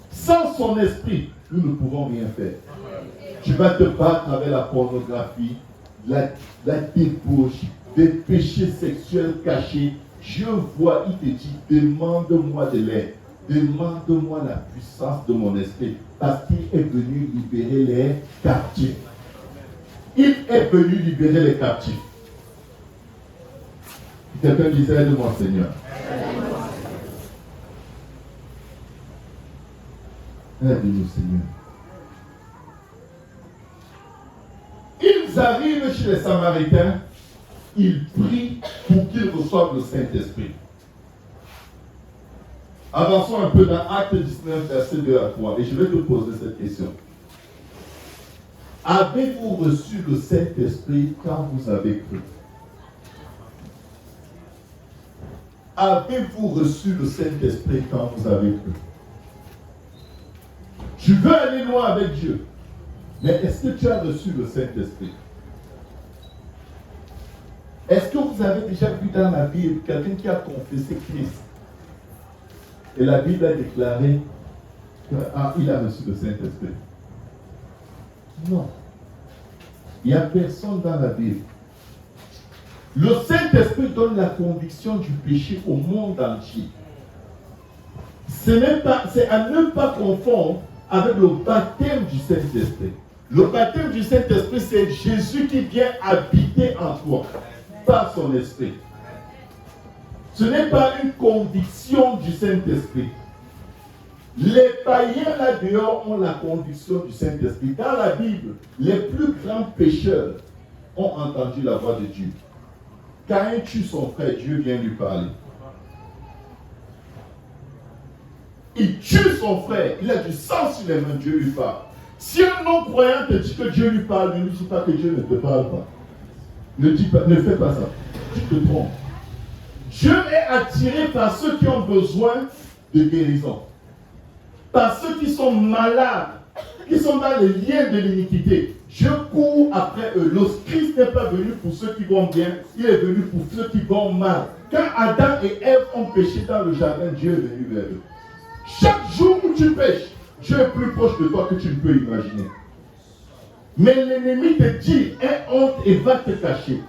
A: sans son esprit, nous ne pouvons rien faire. Tu vas te battre avec la pornographie, la débauche, des péchés sexuels cachés. Dieu voit, il te dit, demande-moi de l'aide. Demande-moi la puissance de mon esprit. Parce qu'il est venu libérer les captifs. Il est venu libérer les captifs. Quelqu'un disait, aide-moi Seigneur. Aide-nous Seigneur. Ils arrivent chez les Samaritains, ils prient pour qu'ils reçoivent le Saint-Esprit. Avançons un peu dans Acte 19, verset 2 à 3, et je vais te poser cette question. Avez-vous reçu le Saint-Esprit quand vous avez cru? Avez-vous reçu le Saint-Esprit quand vous avez cru? Tu veux aller loin avec Dieu, mais est-ce que tu as reçu le Saint-Esprit? Est-ce que vous avez déjà vu dans la Bible quelqu'un qui a confessé Christ? Et la Bible a déclaré qu'il a reçu le Saint-Esprit. Non. Il n'y a personne dans la Bible. Le Saint-Esprit donne la conviction du péché au monde entier. C'est à ne pas confondre avec le baptême du Saint-Esprit. Le baptême du Saint-Esprit, c'est Jésus qui vient habiter en toi par son esprit. Ce n'est pas une conviction du Saint-Esprit. Les païens là-dehors ont la conviction du Saint-Esprit. Dans la Bible, les plus grands pécheurs ont entendu la voix de Dieu. Caïn tue son frère, Dieu vient lui parler. Il tue son frère, il a du sang sur les mains, Dieu lui parle. Si un non-croyant te dit que Dieu lui parle, ne dis pas que Dieu ne te parle pas. Ne fais pas ça. Tu te trompes. Dieu est attiré par ceux qui ont besoin de guérison. Par ceux qui sont malades, qui sont dans les liens de l'iniquité. Dieu court après eux. Le Christ n'est pas venu pour ceux qui vont bien, il est venu pour ceux qui vont mal. Quand Adam et Ève ont péché dans le jardin, Dieu est venu vers eux. Chaque jour où tu pêches, Dieu est plus proche de toi que tu ne peux imaginer. Mais l'ennemi te dit, aie honte et va te cacher.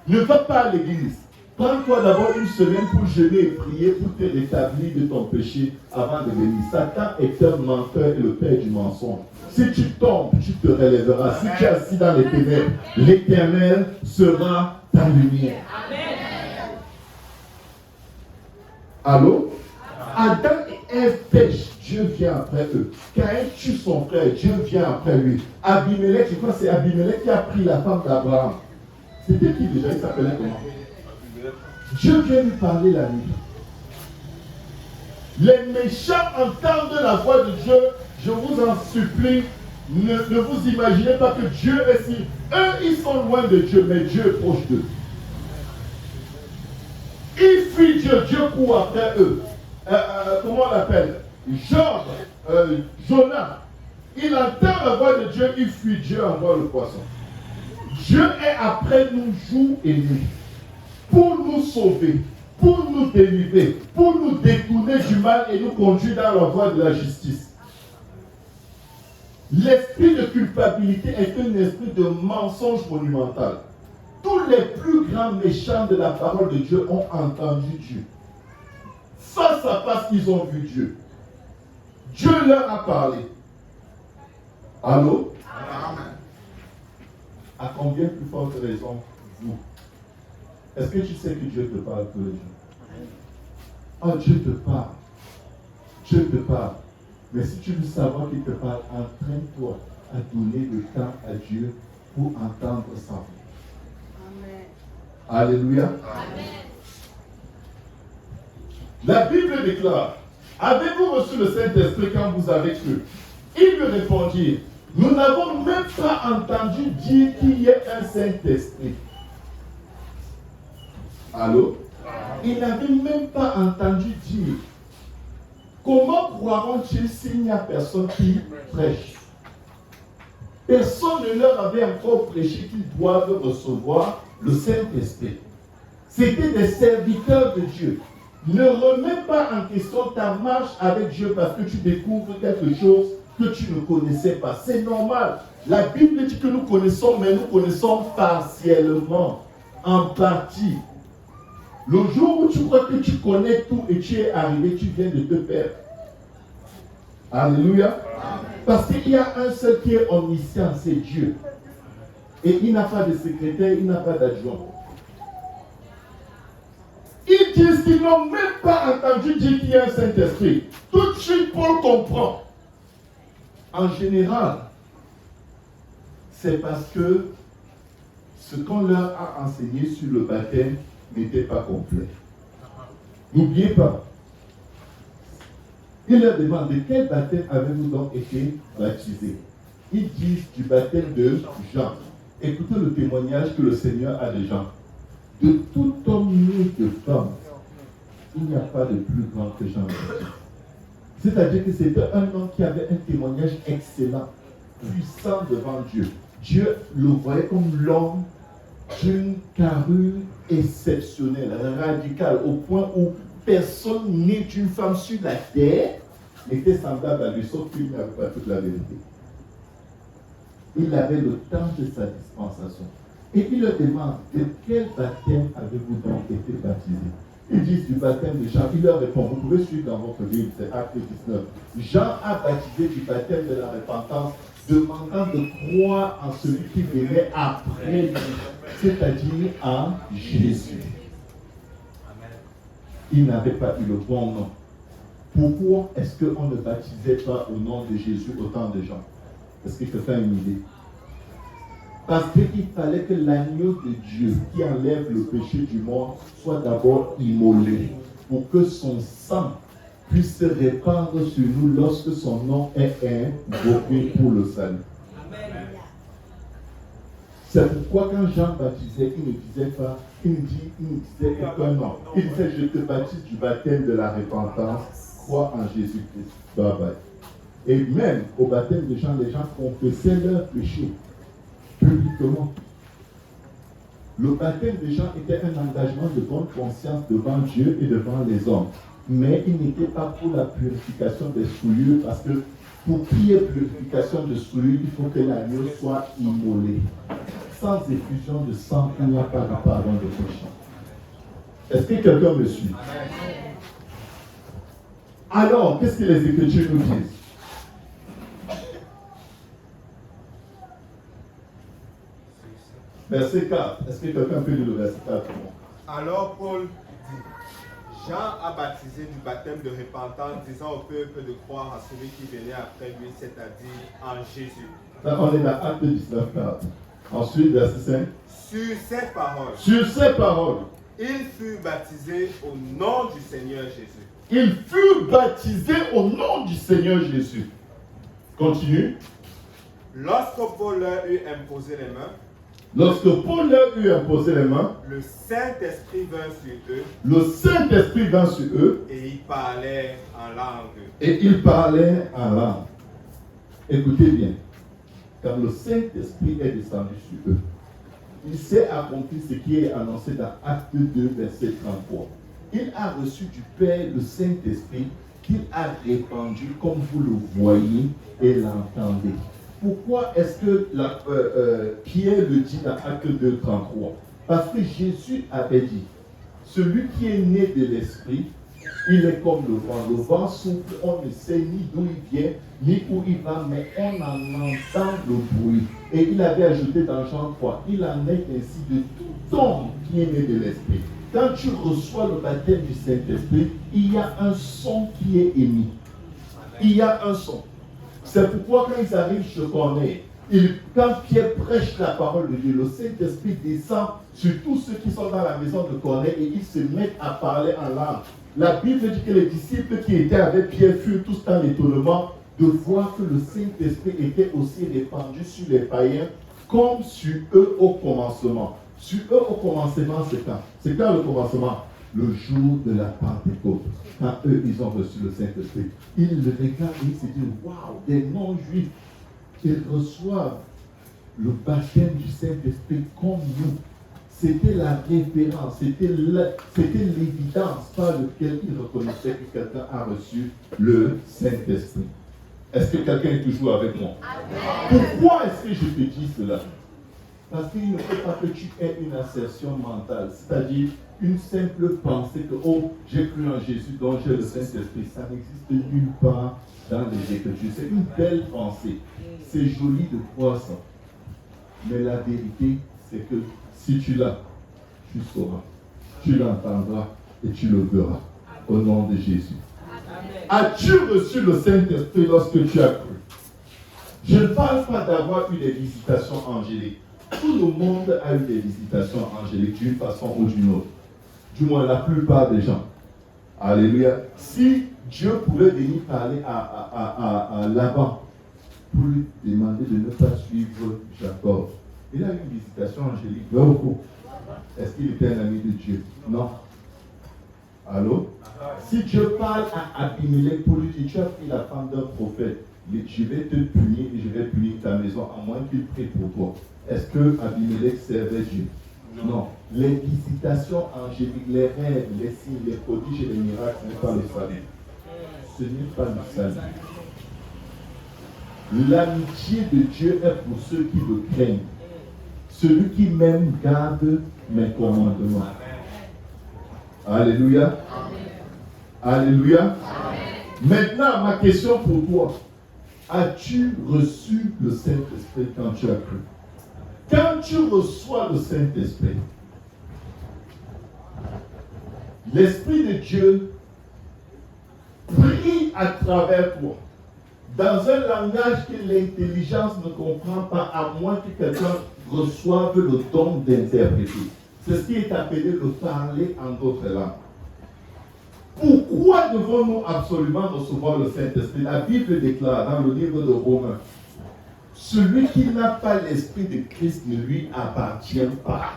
A: Ne va pas à l'église. Prends-toi d'abord une semaine pour jeûner et prier pour te rétablir de ton péché avant de venir. Satan est un menteur et le père du mensonge. Si tu tombes, tu te relèveras. Si tu es assis dans les ténèbres, l'Éternel sera ta lumière. Amen. Allô? Adam et Ève pêchent, Dieu vient après eux. Caïn tue son frère, Dieu vient après lui. Abimelech, je crois que c'est Abimelech qui a pris la femme d'Abraham. C'était qui déjà? Il s'appelait comment? Dieu vient lui parler la nuit. Les méchants entendent la voix de Dieu. Je vous en supplie, ne vous imaginez pas que Dieu est si. Eux, ils sont loin de Dieu, mais Dieu est proche d'eux. Ils fuient Dieu, Dieu court après eux. Comment on l'appelle? Jonas. Il entend la voix de Dieu, il fuit, Dieu envoie le poisson. Dieu est après nous jour et nuit. Pour nous sauver, pour nous délivrer, pour nous détourner du mal et nous conduire dans la voie de la justice. L'esprit de culpabilité est un esprit de mensonge monumental. Tous les plus grands méchants de la parole de Dieu ont entendu Dieu. Face à face, ils ont vu Dieu. Dieu leur a parlé. Allô? Amen. À combien plus forte raison vous? Est-ce que tu sais que Dieu te parle tous les jours? Oh, Dieu te parle. Dieu te parle. Mais si tu veux savoir qu'il te parle, entraîne-toi à donner le temps à Dieu pour entendre sa voix. Amen. Alléluia. Amen. La Bible déclare, avez-vous reçu le Saint-Esprit quand vous avez cru? Ils lui répondirent, nous n'avons même pas entendu dire qu'il y ait un Saint-Esprit. Allô? Ils n'avaient même pas entendu dire. Comment croiront-ils s'il n'y a personne qui prêche? Personne ne leur avait encore prêché qu'ils doivent recevoir le Saint-Esprit. C'était des serviteurs de Dieu. Ne remets pas en question ta marche avec Dieu parce que tu découvres quelque chose que tu ne connaissais pas. C'est normal. La Bible dit que nous connaissons, mais nous connaissons partiellement, en partie. Le jour où tu crois que tu connais tout et tu es arrivé, tu viens de te perdre. Alléluia. Amen. Parce qu'il y a un seul qui est omniscient, c'est Dieu. Et il n'a pas de secrétaire, il n'a pas d'adjoint. Ils disent qu'ils n'ont même pas entendu dire qu'il y a un Saint-Esprit. Tout de suite, Paul comprend. En général, c'est parce que ce qu'on leur a enseigné sur le baptême n'était pas complet. N'oubliez pas. Il leur demande de quel baptême avez-vous donc été baptisés? Ils disent du baptême de Jean. Écoutez le témoignage que le Seigneur a de Jean. De tout homme né de femme, il n'y a pas de plus grand que Jean. C'est-à-dire que c'était un homme qui avait un témoignage excellent, puissant devant Dieu. Dieu le voyait comme l'homme d'une carrure exceptionnelle, radicale, au point où personne né d'une femme sur la terre n'était semblable à lui, sauf qu'il n'avait pas toute la vérité. Il avait le temps de sa dispensation. Et il leur demande, de quel baptême avez-vous donc été baptisés? Ils disent du baptême de Jean. Il leur répond, vous pouvez suivre dans votre Bible, c'est Acte 19. Jean a baptisé du baptême de la repentance, demandant de croire en celui qui venait après lui, c'est-à-dire en Jésus. Il n'avait pas eu le bon nom. Pourquoi est-ce qu'on ne baptisait pas au nom de Jésus autant de gens? Est-ce que quelqu'un a une idée? Parce qu'il fallait que l'agneau de Dieu qui enlève le péché du monde soit d'abord immolé pour que son sang puisse se répandre sur nous lorsque son nom est invoqué pour le salut. C'est pourquoi quand Jean baptisait, il ne disait pas, il ne disait aucun nom. Il disait, je te baptise du baptême de la repentance, crois en Jésus-Christ. Bye bye. Et même au baptême de Jean, les gens confessaient leurs péchés publiquement. Le baptême de Jean était un engagement de bonne conscience devant Dieu et devant les hommes. Mais il n'était pas pour la purification des souillures, parce que pour qu'il y ait purification de souillures, il faut que l'agneau soit immolé. Sans effusion de sang, il n'y a pas de pardon de péché. Est-ce que quelqu'un me suit? Alors, qu'est-ce que les Écritures nous disent? Verset 4. Est-ce que quelqu'un peut lire le verset 4 pour moi?
B: Alors Paul dit, Jean a baptisé du baptême de repentance, disant au peuple de croire en celui qui venait après lui, c'est-à-dire en Jésus.
A: Là, on est dans Acte 19, 4. Ensuite, verset 5.
B: Sur ces paroles,
A: il
B: fut baptisé au nom du Seigneur Jésus.
A: Il fut baptisé au nom du Seigneur Jésus. Continue.
B: Lorsque Paul leur eut imposé les mains, le Saint-Esprit vint sur eux.
A: Le Saint-Esprit vint sur eux.
B: Et ils parlaient en langue.
A: Écoutez bien. Quand le Saint-Esprit est descendu sur eux, il s'est accompli ce qui est annoncé dans Acte 2, verset 33. Il a reçu du Père le Saint-Esprit qu'il a répandu comme vous le voyez et l'entendez. Pourquoi est-ce que Pierre le dit dans Acte 2, 33? Parce que Jésus avait dit, celui qui est né de l'Esprit, il est comme le vent. Le vent souffle, on ne sait ni d'où il vient, ni où il va, mais on en entend le bruit. Et il avait ajouté dans Jean 3, il en est ainsi de tout homme qui est né de l'Esprit. Quand tu reçois le baptême du Saint-Esprit, il y a un son qui est émis. Il y a un son. C'est pourquoi quand ils arrivent chez Corneille, quand Pierre prêche la parole de Dieu, le Saint-Esprit descend sur tous ceux qui sont dans la maison de Corneille et ils se mettent à parler en langue. La Bible dit que les disciples qui étaient avec Pierre furent tous dans l'étonnement de voir que le Saint-Esprit était aussi répandu sur les païens comme sur eux au commencement. Sur eux au commencement, c'est quand? C'est quand le commencement? Le jour de la Pentecôte. Quand eux, ils ont reçu le Saint-Esprit. Ils le regardent et ils se disent, waouh, des non-juifs, ils reçoivent le baptême du Saint-Esprit comme nous. C'était la référence, c'était l'évidence par laquelle ils reconnaissaient que quelqu'un a reçu le Saint-Esprit. Est-ce que quelqu'un est toujours avec moi? Amen. Pourquoi est-ce que je te dis cela? Parce qu'il ne faut pas que tu aies une assertion mentale, c'est-à-dire une simple pensée que, oh, j'ai cru en Jésus, donc j'ai le Saint-Esprit. Ça n'existe nulle part dans les Écritures. C'est une belle pensée. C'est joli de croire ça. Mais la vérité, c'est que si tu l'as, tu sauras, tu l'entendras et tu le verras. Au nom de Jésus. As-tu reçu le Saint-Esprit lorsque tu as cru? Je ne parle pas d'avoir eu des visitations angéliques. Tout le monde a eu des visitations angéliques d'une façon ou d'une autre. Du moins la plupart des gens. Alléluia. Si Dieu pouvait venir parler à Laban pour lui demander de ne pas suivre Jacob, il a eu une visitation angélique. Est-ce qu'il était un ami de Dieu? Non. Allô? Si Dieu parle à Abimelech pour lui dire, tu as pris la femme d'un prophète, je vais te punir et je vais punir ta maison, à moins qu'il prie pour toi. Est-ce que Abimelech servait Dieu? Non. Les visitations angéliques, les rêves, les signes, les prodiges et les miracles, ce n'est pas le salut. Ce n'est pas le salut. L'amitié de Dieu est pour ceux qui le craignent. Celui qui m'aime garde mes commandements. Alléluia. Alléluia. Maintenant, ma question pour toi. As-tu reçu le Saint-Esprit quand tu as cru? Quand tu reçois le Saint-Esprit, l'Esprit de Dieu prie à travers toi, dans un langage que l'intelligence ne comprend pas, à moins que quelqu'un reçoive le don d'interpréter. C'est ce qui est appelé le parler en d'autres langues. Pourquoi devons-nous absolument recevoir le Saint-Esprit? La Bible déclare dans le livre de Romains, celui qui n'a pas l'Esprit de Christ ne lui appartient pas.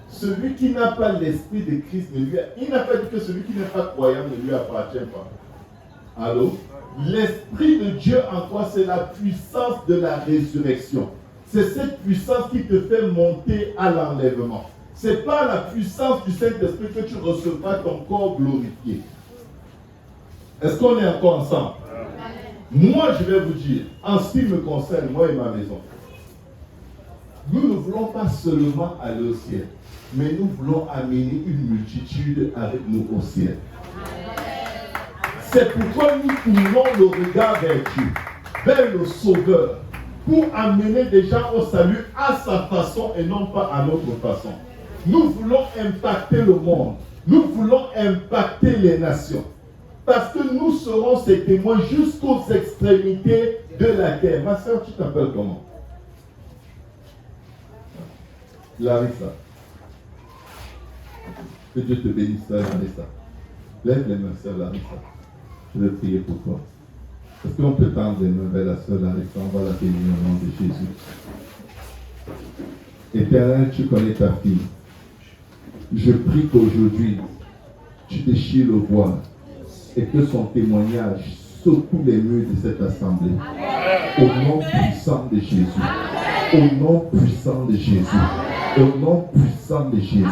A: Celui qui n'a pas l'Esprit de Christ ne lui appartient pas. Il n'a pas dit que celui qui n'est pas croyant ne lui appartient pas. Allô? L'Esprit de Dieu en toi, c'est la puissance de la résurrection. C'est cette puissance qui te fait monter à l'enlèvement. Ce n'est pas la puissance du Saint-Esprit que tu recevras ton corps glorifié. Est-ce qu'on est encore ensemble? Moi, je vais vous dire, en ce qui me concerne, moi et ma maison, nous ne voulons pas seulement aller au ciel, mais nous voulons amener une multitude avec nous au ciel. C'est pourquoi nous tournons le regard vers Dieu, vers le Sauveur, pour amener des gens au salut à sa façon et non pas à notre façon. Nous voulons impacter le monde. Nous voulons impacter les nations. Parce que nous serons ces témoins jusqu'aux extrémités de la terre. Ma soeur, tu t'appelles comment? Larissa. Que Dieu te bénisse, Larissa. Lève les mains, sœur Larissa. Je vais prier pour toi. Est-ce qu'on peut tendre les mains vers la sœur Larissa? On va la bénir au nom de Jésus. Éternel, tu connais ta fille. Je prie qu'aujourd'hui, tu déchires le voile et que son témoignage secoue les murs de cette assemblée. Au nom puissant de Jésus. Au nom puissant de Jésus. Au nom puissant de Jésus.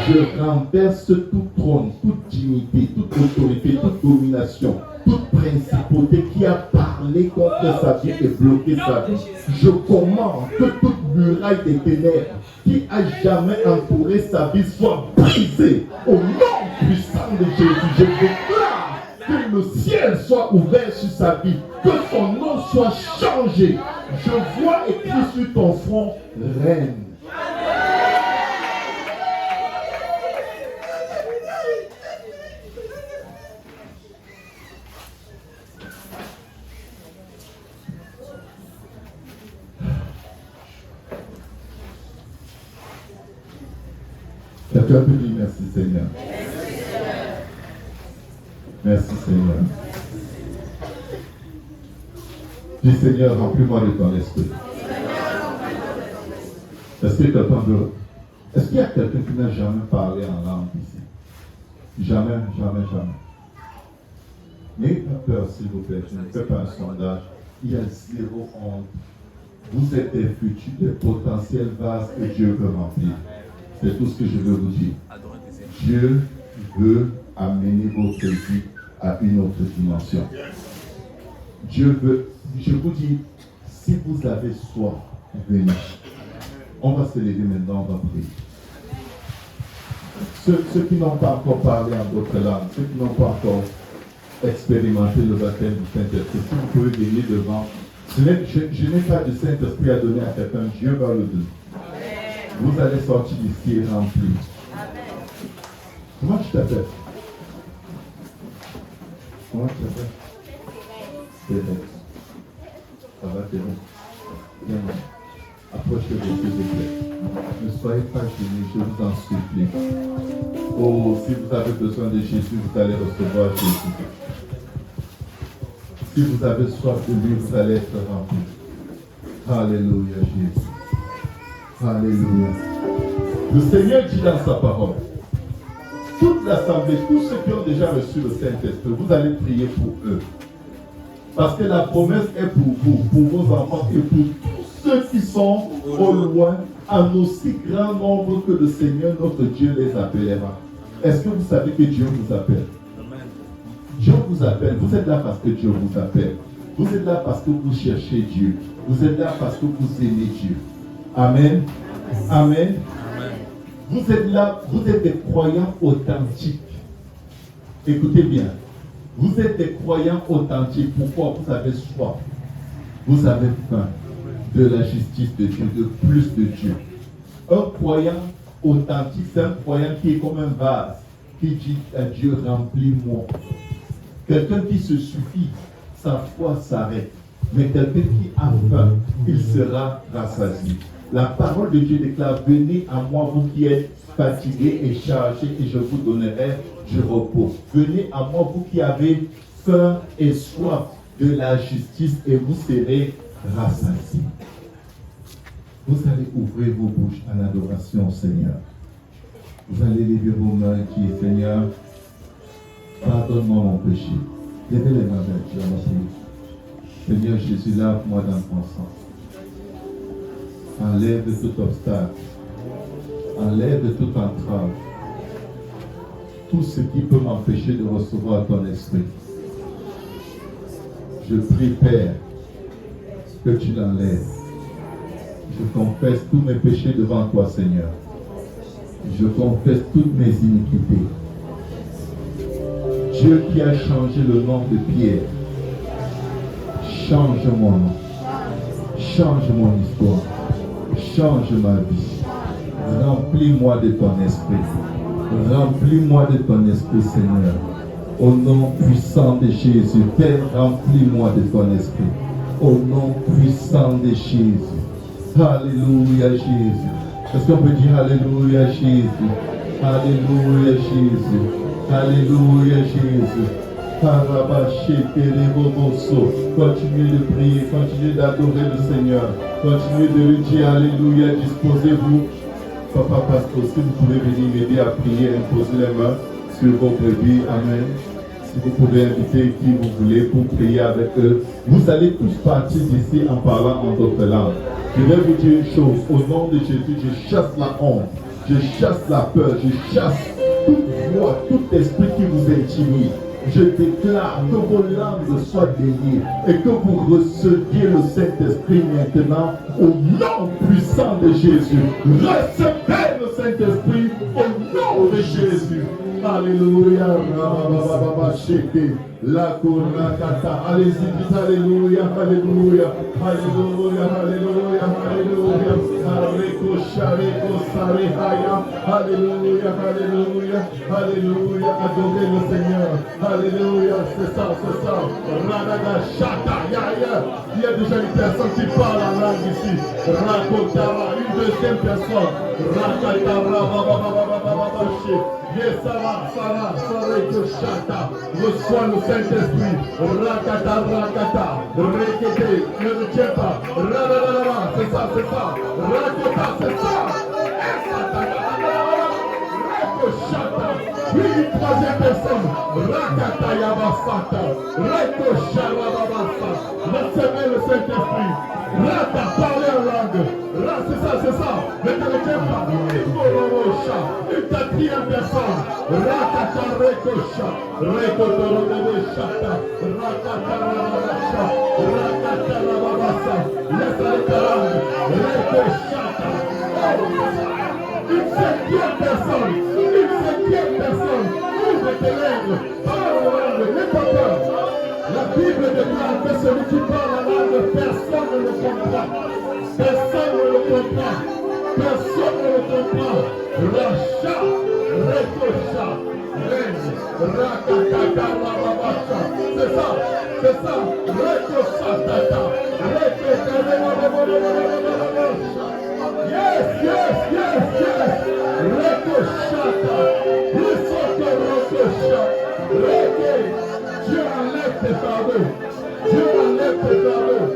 A: Je renverse tout trône, toute dignité, toute autorité, toute domination, toute principauté qui a parlé contre sa vie et bloqué sa vie. Je commande que toute muraille des ténèbres qui a jamais entouré sa vie soit brisée. Au nom puissant de Jésus, je déclare que le ciel soit ouvert sur sa vie, que son nom soit changé. Je vois écrit sur ton front, reine. Quelqu'un peut dire merci Seigneur. Merci Seigneur. Dis Seigneur, remplis-moi de ton esprit. Est-ce qu'il y a quelqu'un qui n'a jamais parlé en langue ici? Jamais, jamais, jamais. N'ayez pas peur s'il vous plaît, je ne fais pas un sondage. Il y a zéro honte. Vous êtes des futurs, des potentiels vases que Dieu veut remplir. C'est tout ce que je veux vous dire. Dieu veut amener votre vie à une autre dimension. Dieu veut, je vous dis, si vous avez soif, venez. On va se lever maintenant, on va prier. Ceux qui n'ont pas encore parlé en d'autres langues, ceux qui n'ont pas encore expérimenté le baptême du Saint-Esprit, si vous pouvez venir devant, je n'ai pas de Saint-Esprit à donner à quelqu'un, Dieu va le donner. Vous allez sortir d'ici rempli. Comment tu t'appelles? Comment tu t'appelles? Thérèse. Ça va, Thérèse? Viens, approchez-vous, s'il vous plaît. Ne soyez pas gênés, je vous en supplie. Oh, si vous avez besoin de Jésus, vous allez recevoir Jésus. Si vous avez soif de lui, vous allez être rempli. Alléluia, Jésus. Alléluia. Le Seigneur dit dans sa parole, toute l'assemblée, tous ceux qui ont déjà reçu le Saint-Esprit, vous allez prier pour eux. Parce que la promesse est pour vous, pour vos enfants et pour tous ceux qui sont au loin, en aussi grand nombre que le Seigneur notre Dieu les appellera. Est-ce que vous savez que Dieu vous appelle? Dieu vous appelle. Vous êtes là parce que Dieu vous appelle. Vous êtes là parce que vous cherchez Dieu. Vous êtes là parce que vous aimez Dieu. Amen. Amen. Vous êtes là, vous êtes des croyants authentiques. Écoutez bien. Vous êtes des croyants authentiques. Pourquoi? Vous avez soif. Vous avez faim de la justice de Dieu, de plus de Dieu. Un croyant authentique, c'est un croyant qui est comme un vase, qui dit à Dieu, remplis-moi. Quelqu'un qui se suffit, sa foi s'arrête. Mais quelqu'un qui a faim, il sera rassasié. La parole de Dieu déclare, venez à moi, vous qui êtes fatigués et chargés, et je vous donnerai du repos. Venez à moi, vous qui avez faim et soif de la justice, et vous serez rassasiés. Vous allez ouvrir vos bouches en adoration au Seigneur. Vous allez lever vos mains et dire, Seigneur, pardonne-moi mon péché. Levez les mains vers Dieu. Seigneur Jésus, lave-moi dans ton sang. Enlève tout obstacle. Enlève toute entrave. Tout ce qui peut m'empêcher de recevoir ton esprit. Je prie, Père, que tu l'enlèves. Je confesse tous mes péchés devant toi, Seigneur. Je confesse toutes mes iniquités. Dieu qui a changé le nom de Pierre, change mon nom, change mon histoire, change ma vie. Remplis-moi de ton esprit. Remplis-moi de ton esprit, Seigneur. Au nom puissant de Jésus, Père, remplis-moi de ton esprit. Au nom puissant de Jésus. Alléluia, Jésus. Est-ce qu'on peut dire Alléluia, Jésus? Alléluia, Jésus. Alléluia, Jésus. Continuez de prier, continuez d'adorer le Seigneur. Continuez de lui dire Alléluia, disposez-vous. Papa Pasteur, si vous pouvez venir m'aider à prier, imposer les mains sur vos brebis. Amen. Si vous pouvez inviter qui vous voulez pour prier avec eux. Vous allez tous partir d'ici en parlant en d'autres langues. Je vais vous dire une chose. Au nom de Jésus, je chasse la honte. Je chasse la peur. Je chasse toute voix, tout esprit qui vous intimide. Je déclare que vos langues soient déliées et que vous receviez le Saint-Esprit maintenant au nom puissant de Jésus. Recevez le Saint-Esprit au nom de Jésus. Alléluia. La Kurakata. Allez-y, dites Alléluia, Alléluia, Alléluia, Alléluia, Alléluia. Areko Shareko Sarehaya. Alléluia, Alléluia, Alléluia. Adorez le Seigneur. Alléluia, c'est ça, c'est ça. Radaga Shata, Yaya. Il y a déjà une personne qui parle en langue ici. Rakotara, une deuxième personne. Rakatara, Yes, ça va, Sareko Shata. Reçois le Saint-Esprit. Rakata, Rakata. Rekete, ne retiens pas. Radadadada, c'est ça, c'est ça. Rakota, c'est ça. Reko Shata. Puis une troisième personne. Rakata Yabasata. Reko Sharababasa. Recevez le Saint-Esprit. Rata, parlez en langue. C'est ça, c'est ça. Ne te retiens pas. Une quatrième personne. Rakata Rekosha. Rekota Shata. Rakata Rababasha. Rakata Rababasa. Laisse avec ta langue. Rekoshata. Une cinquième personne. Une cinquième personne. Ouvre tes lèvres. Parle en langue. N'aie pas peur. La Bible déclare que celui qui parle en langue, personne ne le comprend. Personne ne le comprend. Personne ne le comprend. Racha, Rekosha, Renge, Rakataka, Rababasha. C'est ça, c'est ça. Rekosha, Tata. Yes, yes, yes, yes. Rekoshata. Risotto Rokosha. Reke. Dieu enlève tes fardeaux. Dieu enlève tes fardeaux.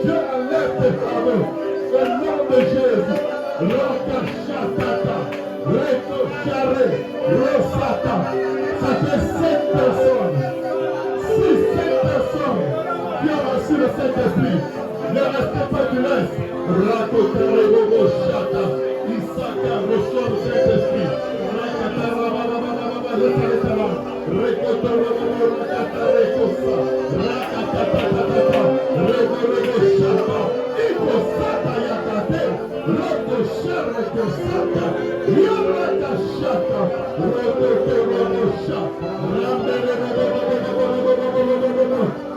A: Dieu enlève tes fardeaux. Au nom de Jésus. Rakashatata. Rekoshare. Rosata. Ça fait 7 personnes. 7 personnes qui ont reçu le Saint-Esprit. Ne restez pas du reste. Rakotare Roboshata. Isaka reçoit le Saint-Esprit. Rakatara Bababababa. Laissez-les talents. Rekotara Rakata Rekosa. Rakatatatata. Rekoshata. Ikosata Yakate.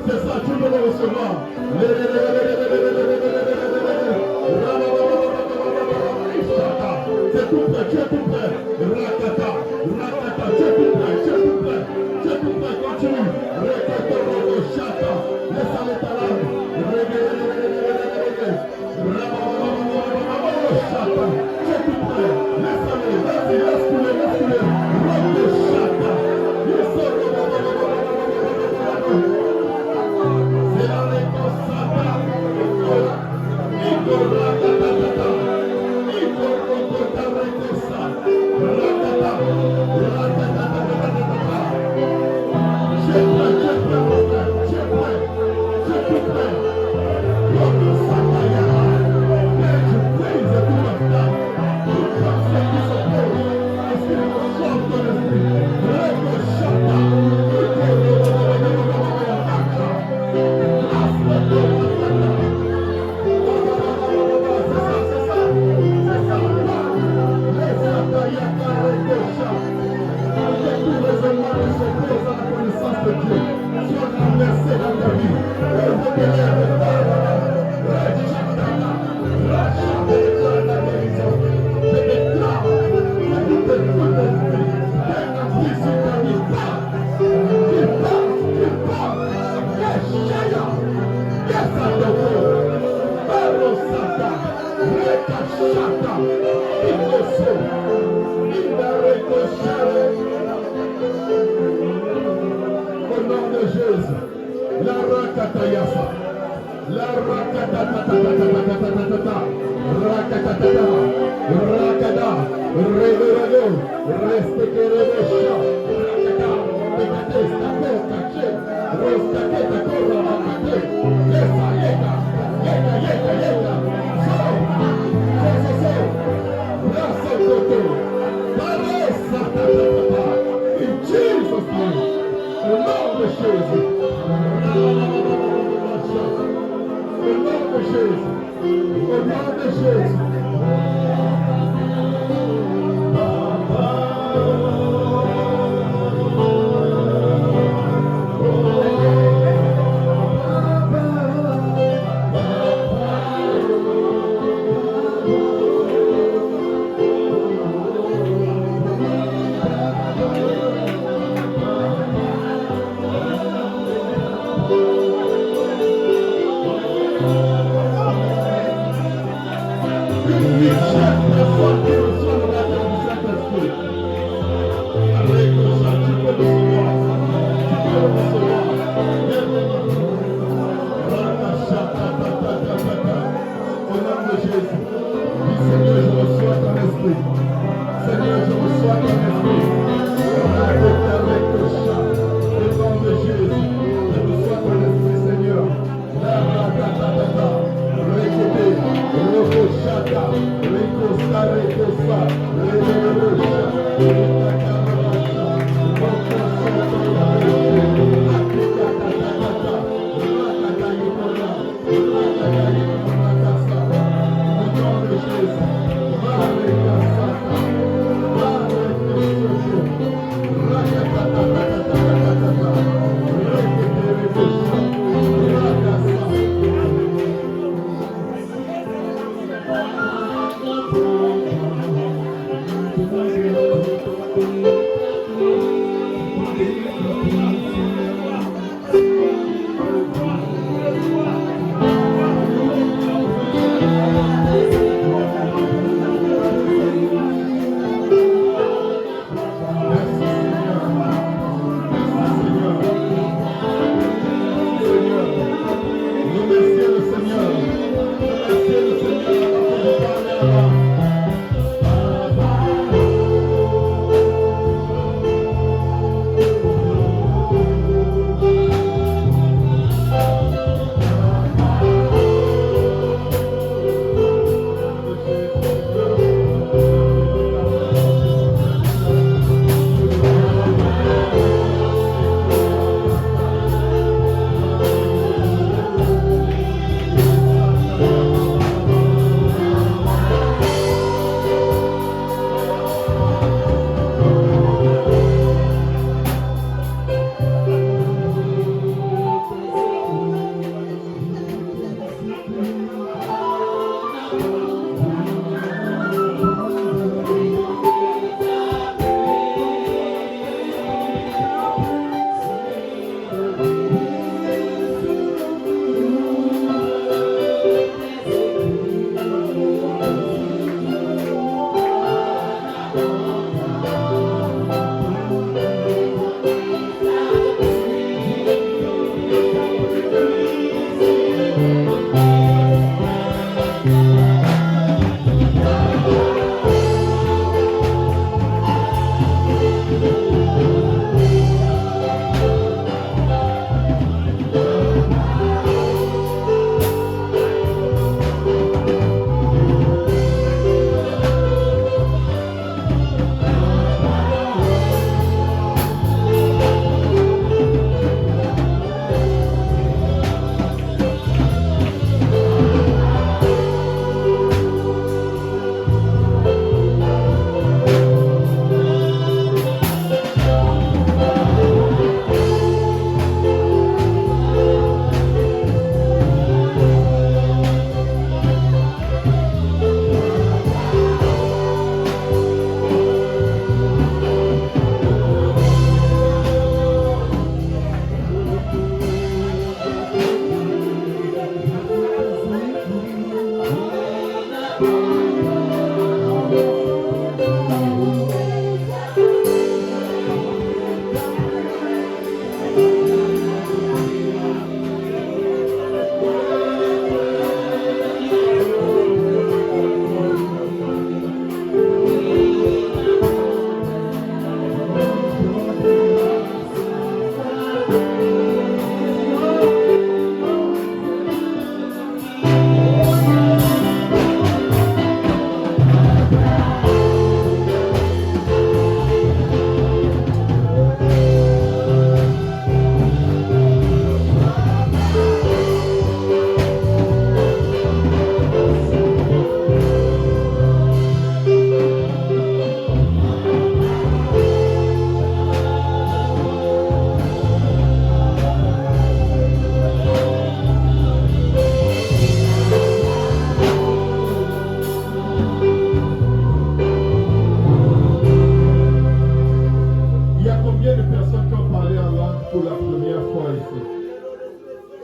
A: C'est ça, tu peux le recevoir. C'est tout prêt, tu es tout prêt. Rakata, rakata, tu es tout prêt, tu es tout prêt. Tu es tout prêt, continue. Rakata, rakata, laisse aller ta langue. Tu es tout prêt. Laisse aller, vas-y, laisse couler, laisse couler. Rakata, c'est la réconciliation. Au nom de Jésus, la rakatayasa, la rakatatatatatatatatatata, rakatatata, rakada, reverado, restekerebesha, rakata, pekate, stako, kache, rostate, takora, rakate, yesa, yeka, yeka, yeka, yeka, so, rasokoto, parosa, tatatata, in Jesus' name. Au nom de Jésus. Au nom de Jésus. Au nom de Jésus.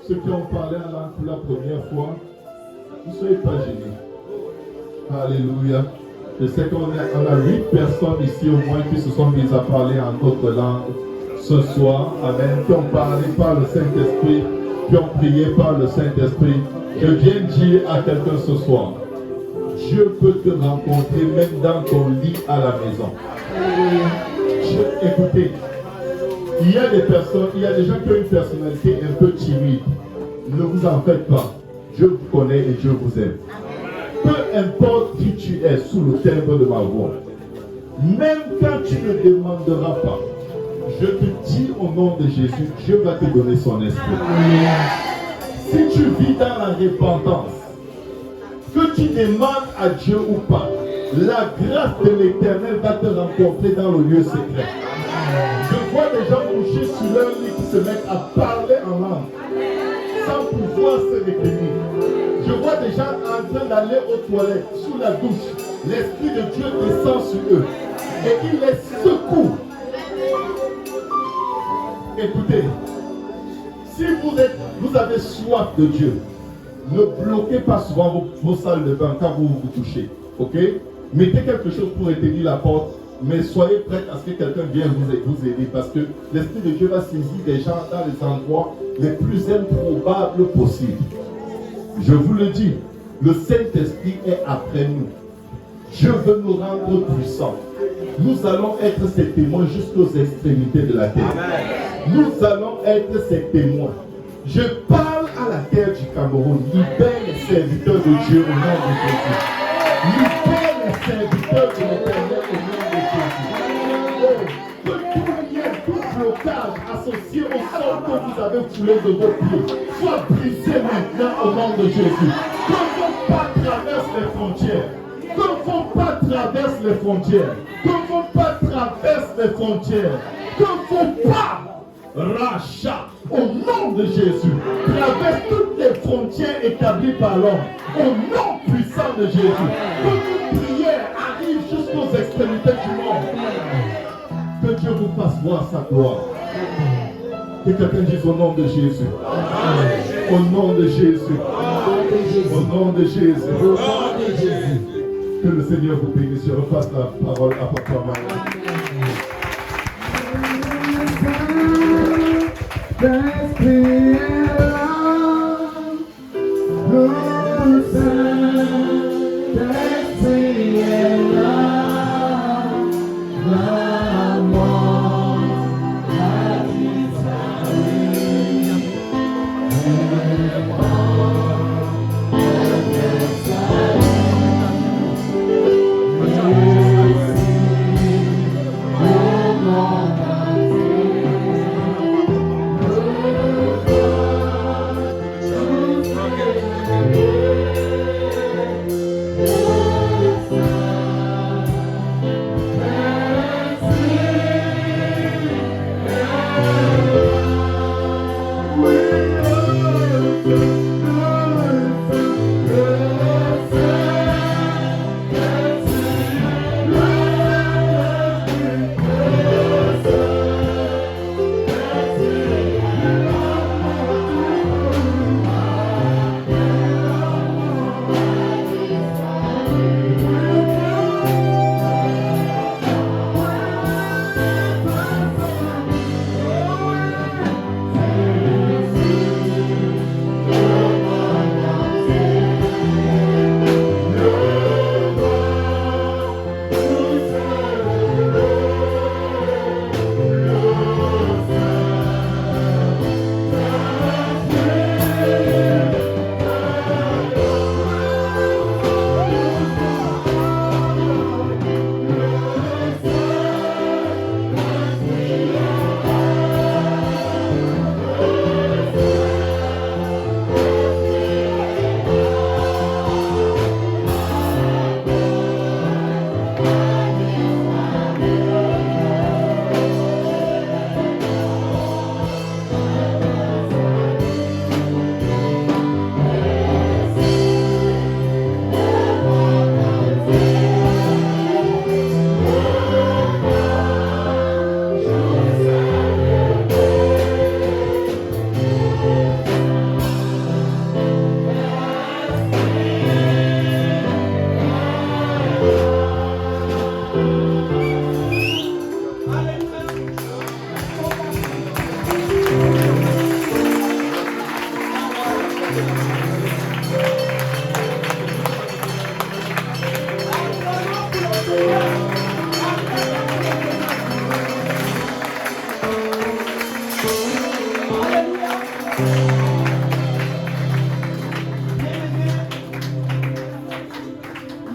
A: Ceux qui ont parlé en langue pour la première fois, ne soyez pas gênés. Alléluia. Je sais qu'on a 8 personnes ici au moins qui se sont mises à parler en d'autres langues ce soir. Amen. Qui ont parlé par le Saint-Esprit, qui ont prié par le Saint-Esprit. Je viens dire à quelqu'un ce soir, Dieu peut te rencontrer même dans ton lit à la maison. Écoutez, il y a des personnes, il y a des gens qui ont une personnalité un peu timide. Ne vous en faites pas. Dieu vous connaît et Dieu vous aime. Peu importe qui tu es sous le timbre de ma voix, même quand tu ne demanderas pas, je te dis au nom de Jésus, Dieu va te donner son esprit. Si tu vis dans la repentance, que tu demandes à Dieu ou pas, la grâce de l'Éternel va te rencontrer dans le lieu secret. Je vois des gens couchés sur leur lit qui se mettent à parler en langue sans pouvoir se retenir. Je vois des gens en train d'aller aux toilettes, sous la douche. L'Esprit de Dieu descend sur eux et il les secoue. Écoutez, si vous avez soif de Dieu, ne bloquez pas souvent vos salles de bain quand vous vous touchez. Ok? Mettez quelque chose pour retenir la porte, mais soyez prêts à ce que quelqu'un vienne vous aider, parce que l'Esprit de Dieu va saisir des gens dans les endroits les plus improbables possibles. Je vous le dis, le Saint-Esprit est après nous. Dieu veut nous rendre puissants. Nous allons être ses témoins jusqu'aux extrémités de la terre. Nous allons être ses témoins. Je parle à la terre du Cameroun. Libère les serviteurs de Dieu au nom de Jésus. Libère les serviteurs de l'Éternel au nom de Jésus. Que tout lien, tout blocage associé au sort que vous avez foulé de vos pieds soit brisé maintenant au nom de Jésus. Que vos pas traversent les frontières. Que vos pas traversent les frontières. Que vos pas traversent les frontières. Que vos pas rachat au nom de Jésus traverse toutes les frontières établies par l'homme au nom puissant de Jésus. Que nos prières arrivent jusqu'aux extrémités du monde. Que Dieu vous fasse voir sa gloire. Que quelqu'un dise au nom de Jésus. Au nom de Jésus. Au nom de Jésus. Que le Seigneur vous bénisse. Je repasse la parole à Papa Maman.
C: Let's be alone, let's be alone, no more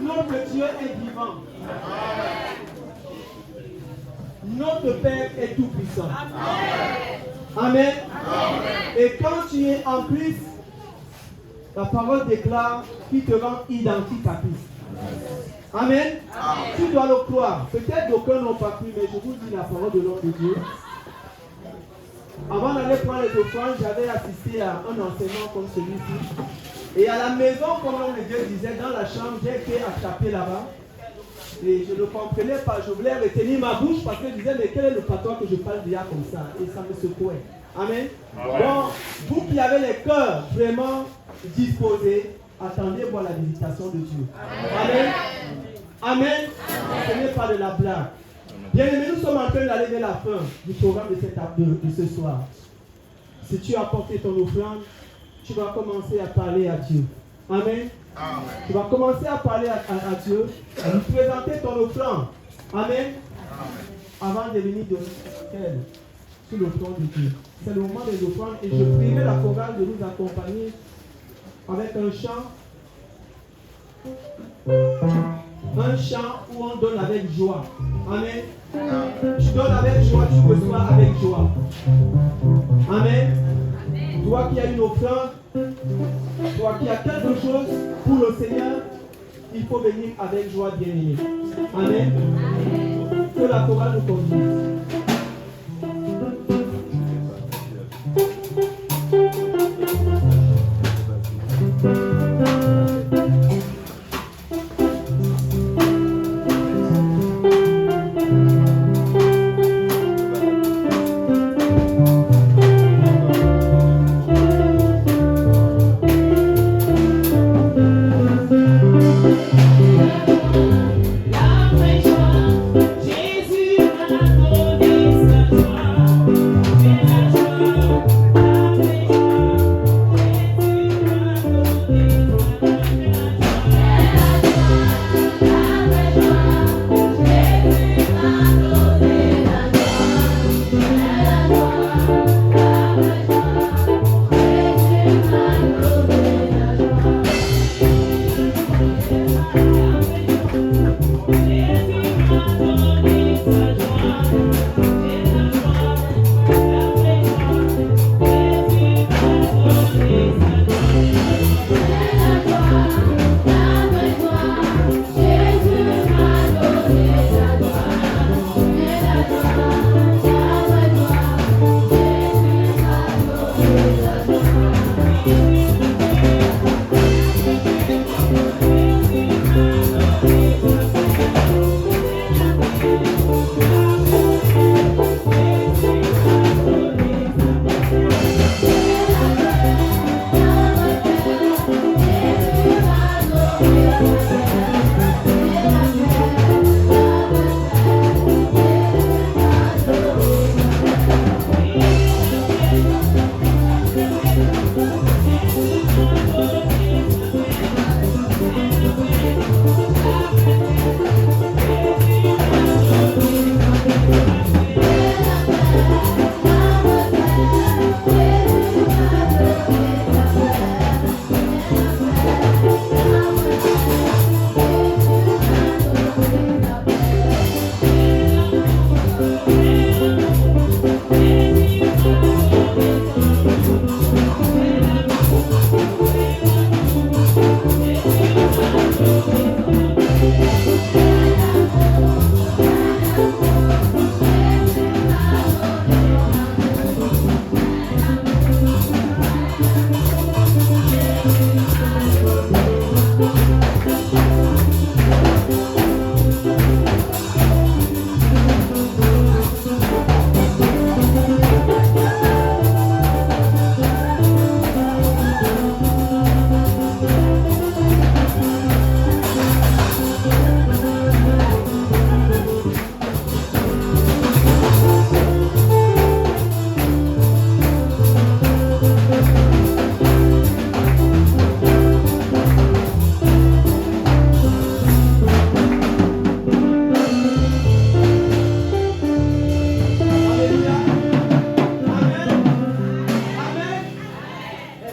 D: Notre Dieu est vivant. Notre Père est tout puissant. Amen. Et quand tu es en Christ, la parole déclare qu'il te rend identique à Christ. Amen. Tu dois le croire. Peut-être d'aucuns n'ont pas cru, mais je vous dis la parole de l'homme de Dieu. Avant d'aller prendre les offrandes, j'avais assisté à un enseignement comme celui-ci. Et à la maison, comme l'homme de Dieu disait, dans la chambre, j'ai été attrapé là-bas. Et je ne comprenais pas, je voulais retenir ma bouche parce que je disais, mais quel est le patois que je parle déjà comme ça? Et ça me secouait. Amen. Donc, vous qui avez les cœurs vraiment disposés, attendez voir la visitation de Dieu. Amen. Amen. Ce n'est pas de la blague. Bien aimé, nous sommes en train d'aller vers la fin du programme de ce soir. Si tu as apporté ton offrande, tu vas commencer à parler à Dieu. Amen. Amen. Tu vas commencer à parler à Dieu, à lui présenter ton offrande. Amen. Avant de venir donner elle sur le front de Dieu. C'est le moment des offrandes et je prierai la chorale de nous accompagner avec un chant. Un chant où on donne avec joie. Amen. Tu donnes avec joie, tu reçois avec joie. Amen. Toi qui as une offrande, toi qui as quelque chose pour le Seigneur, il faut venir avec joie, bien-aimé. Amen. Que la chorale nous conduise.
E: La vraie joie, Jésus m'a donné.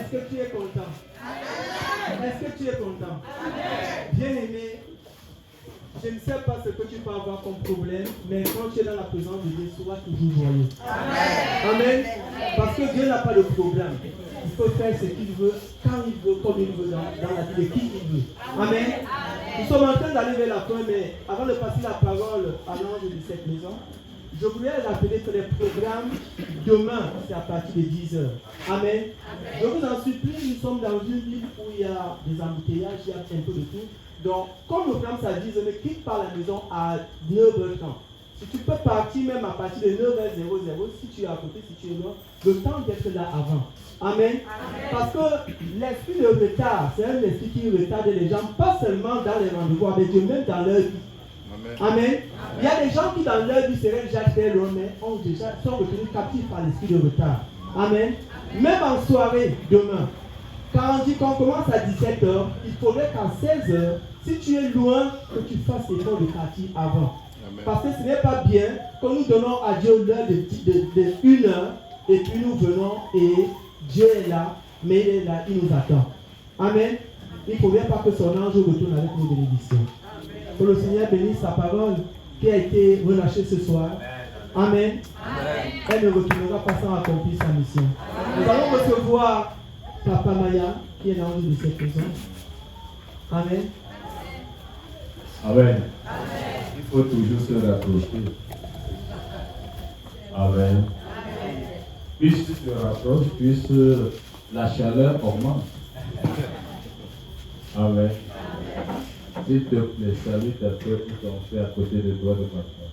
D: Est-ce que tu es content? Est-ce que tu es content? Bien-aimé, je ne sais pas ce que tu peux avoir comme problème, mais quand tu es dans la présence de Dieu, sois toujours joyeux. Amen. Parce que Dieu n'a pas de problème. Il peut faire ce qu'il veut, quand il veut, comme il veut, dans la vie de qui il veut. Amen. Nous sommes en train d'aller vers la fin, mais avant de passer la parole à l'ange de cette maison, je voulais rappeler que les programmes, demain, c'est à partir de 10h. Amen. Je vous en supplie, nous sommes dans une ville où il y a des embouteillages, il y a un peu de tout. Donc, comme le programme ça dit, ne quitte pas la maison à 9h30. Si tu peux partir même à partir de 9h00, si tu es à côté, si tu es loin, le temps d'être là avant. Amen. Parce que l'esprit de retard, c'est un esprit qui retarde les gens, pas seulement dans les rendez-vous avec Dieu, même dans leur vie. Amen. Il y a des gens qui dans leur vie seraient déjà très loin, mais sont retenus captifs par l'esprit de retard. Amen. Même en soirée, demain, quand on dit qu'on commence à 17h, il faudrait qu'à 16h, si tu es loin, que tu fasses l'effort de partir avant. Amen. Parce que ce n'est pas bien que nous donnons à Dieu l'heure de 1 heure, et puis nous venons et Dieu est là, mais il est là, il nous attend. Amen. Il ne faudrait pas que son ange retourne avec nos bénédictions. Que le Seigneur bénisse sa parole qui a été relâchée ce soir. Amen. Amen. Elle ne retournera pas sans accomplir sa mission. Nous allons recevoir Papa Maya, qui est l'ange de cette maison. Amen.
E: Amen. Il faut toujours se rapprocher. Amen. Plus tu te rapproches, plus la chaleur augmente. Amen. S'il te plaît, salue ta soeur qui t'ont fait à côté de toi de pasteur.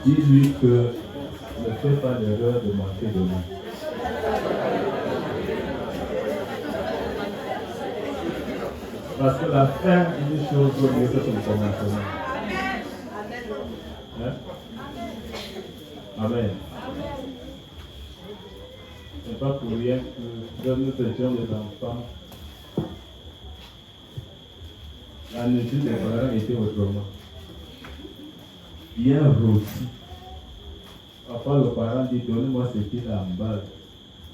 E: Dis-lui que ne fais pas l'erreur de manquer de moi. Parce que la fin d'une chose vaut mieux que son commencement. Hein? Amen. Ce n'est pas pour rien que nous étions des enfants. La nourriture des parents était autrement. Bien rôti. Parfois le parent dit donne-moi ce qu'il a en bas.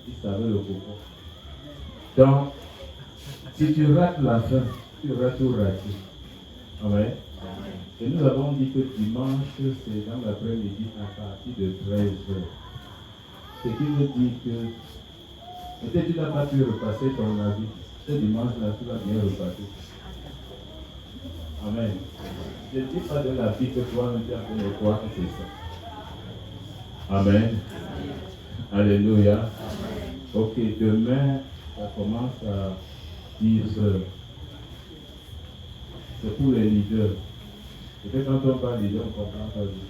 E: Il savait le coco. Donc, si tu rates la fin, tu auras tout raté. Amen. Et nous avons dit que dimanche, c'est dans l'après-midi à partir de 13h. Ce qui veut dire que peut-être tu n'as pas pu repasser ton avis. Ce dimanche-là, tu vas bien repasser. Amen. Je ne dis pas de la vie que toi-même tu as fait de croire que c'est ça. Amen. Alléluia. Ok, demain, ça commence à 10h. C'est pour les leaders. Peut-être quand on parle leader, on ne comprend pas bien.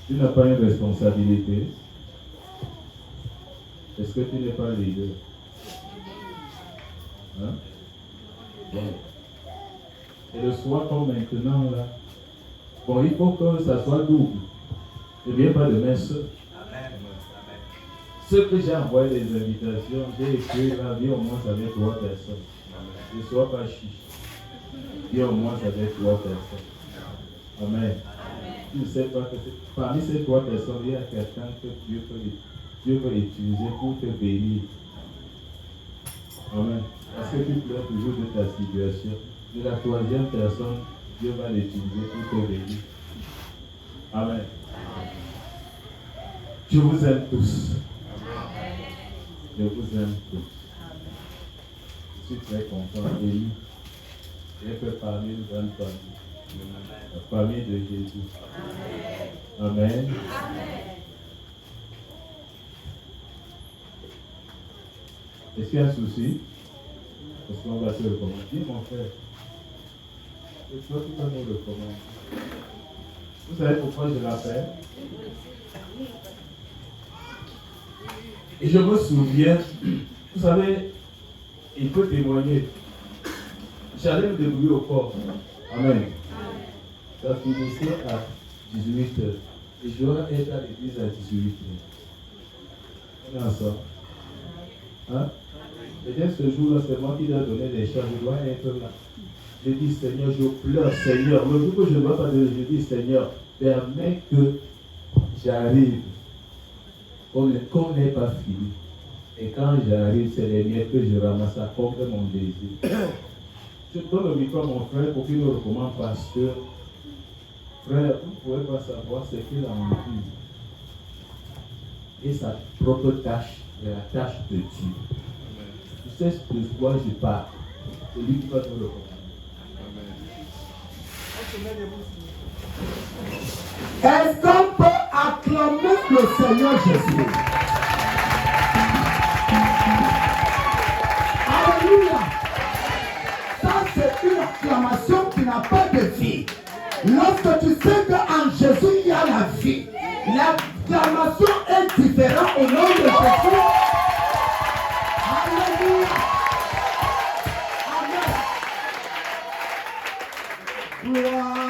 E: Tu n'as pas une responsabilité. Est-ce que tu n'es pas leader? Hein? Bon. Et le soir comme maintenant là, bon, il faut que ça soit double. Ne viens pas demain seul. Ceux que j'ai envoyé des invitations, j'ai écrit là, viens au moins avec 3 personnes. Ne sois pas chiche. Viens au moins avec 3 personnes. Amen. Tu ne sais pas que parmi ces 3 personnes, il y a quelqu'un que Dieu veut utiliser pour te bénir. Amen. Parce que tu pleures toujours de ta situation. De la 3e personne, Dieu va l'utiliser pour te bénir. Amen. Je vous aime tous. Je vous aime tous. Je suis très content d'élu. J'ai fait parmi une grande famille. La famille de Jésus. Amen. Est-ce qu'il y a un souci? Est-ce qu'on va se recommander? Dis mon frère. C'est toi qui vas nous recommander. Vous savez pourquoi je l'appelle? Et je me souviens, vous savez, il peut témoigner. J'allais me débrouiller au corps. Amen. Ça finissait à 18h. Et je dois être à l'église à 18h. On est ensemble. Hein? Et dès ce jour-là, c'est moi qui dois donner les choses. Je dois être là. Je dis Seigneur, je pleure, Seigneur. Le jour que je ne vois pas de je dis Seigneur, permets que j'arrive. Qu'on n'ait pas fini. Et quand j'arrive, c'est les miettes que je ramasse à combler mon désir. Je donne le micro à mon frère pour qu'il nous recommande pasteur. Frère, vous ne pouvez pas savoir ce qu'il a menti. Et sa propre tâche est la tâche de Dieu. Tu sais de quoi je parle. C'est lui qui va nous recommander.
C: Est-ce qu'on peut acclamer le Seigneur Jésus? Alléluia. Ça, c'est une acclamation qui n'a pas de vie. Lorsque tu sais qu'en Jésus, il y a la vie, l'acclamation est différente au nom de Jésus. Alléluia. Amen. Gloire.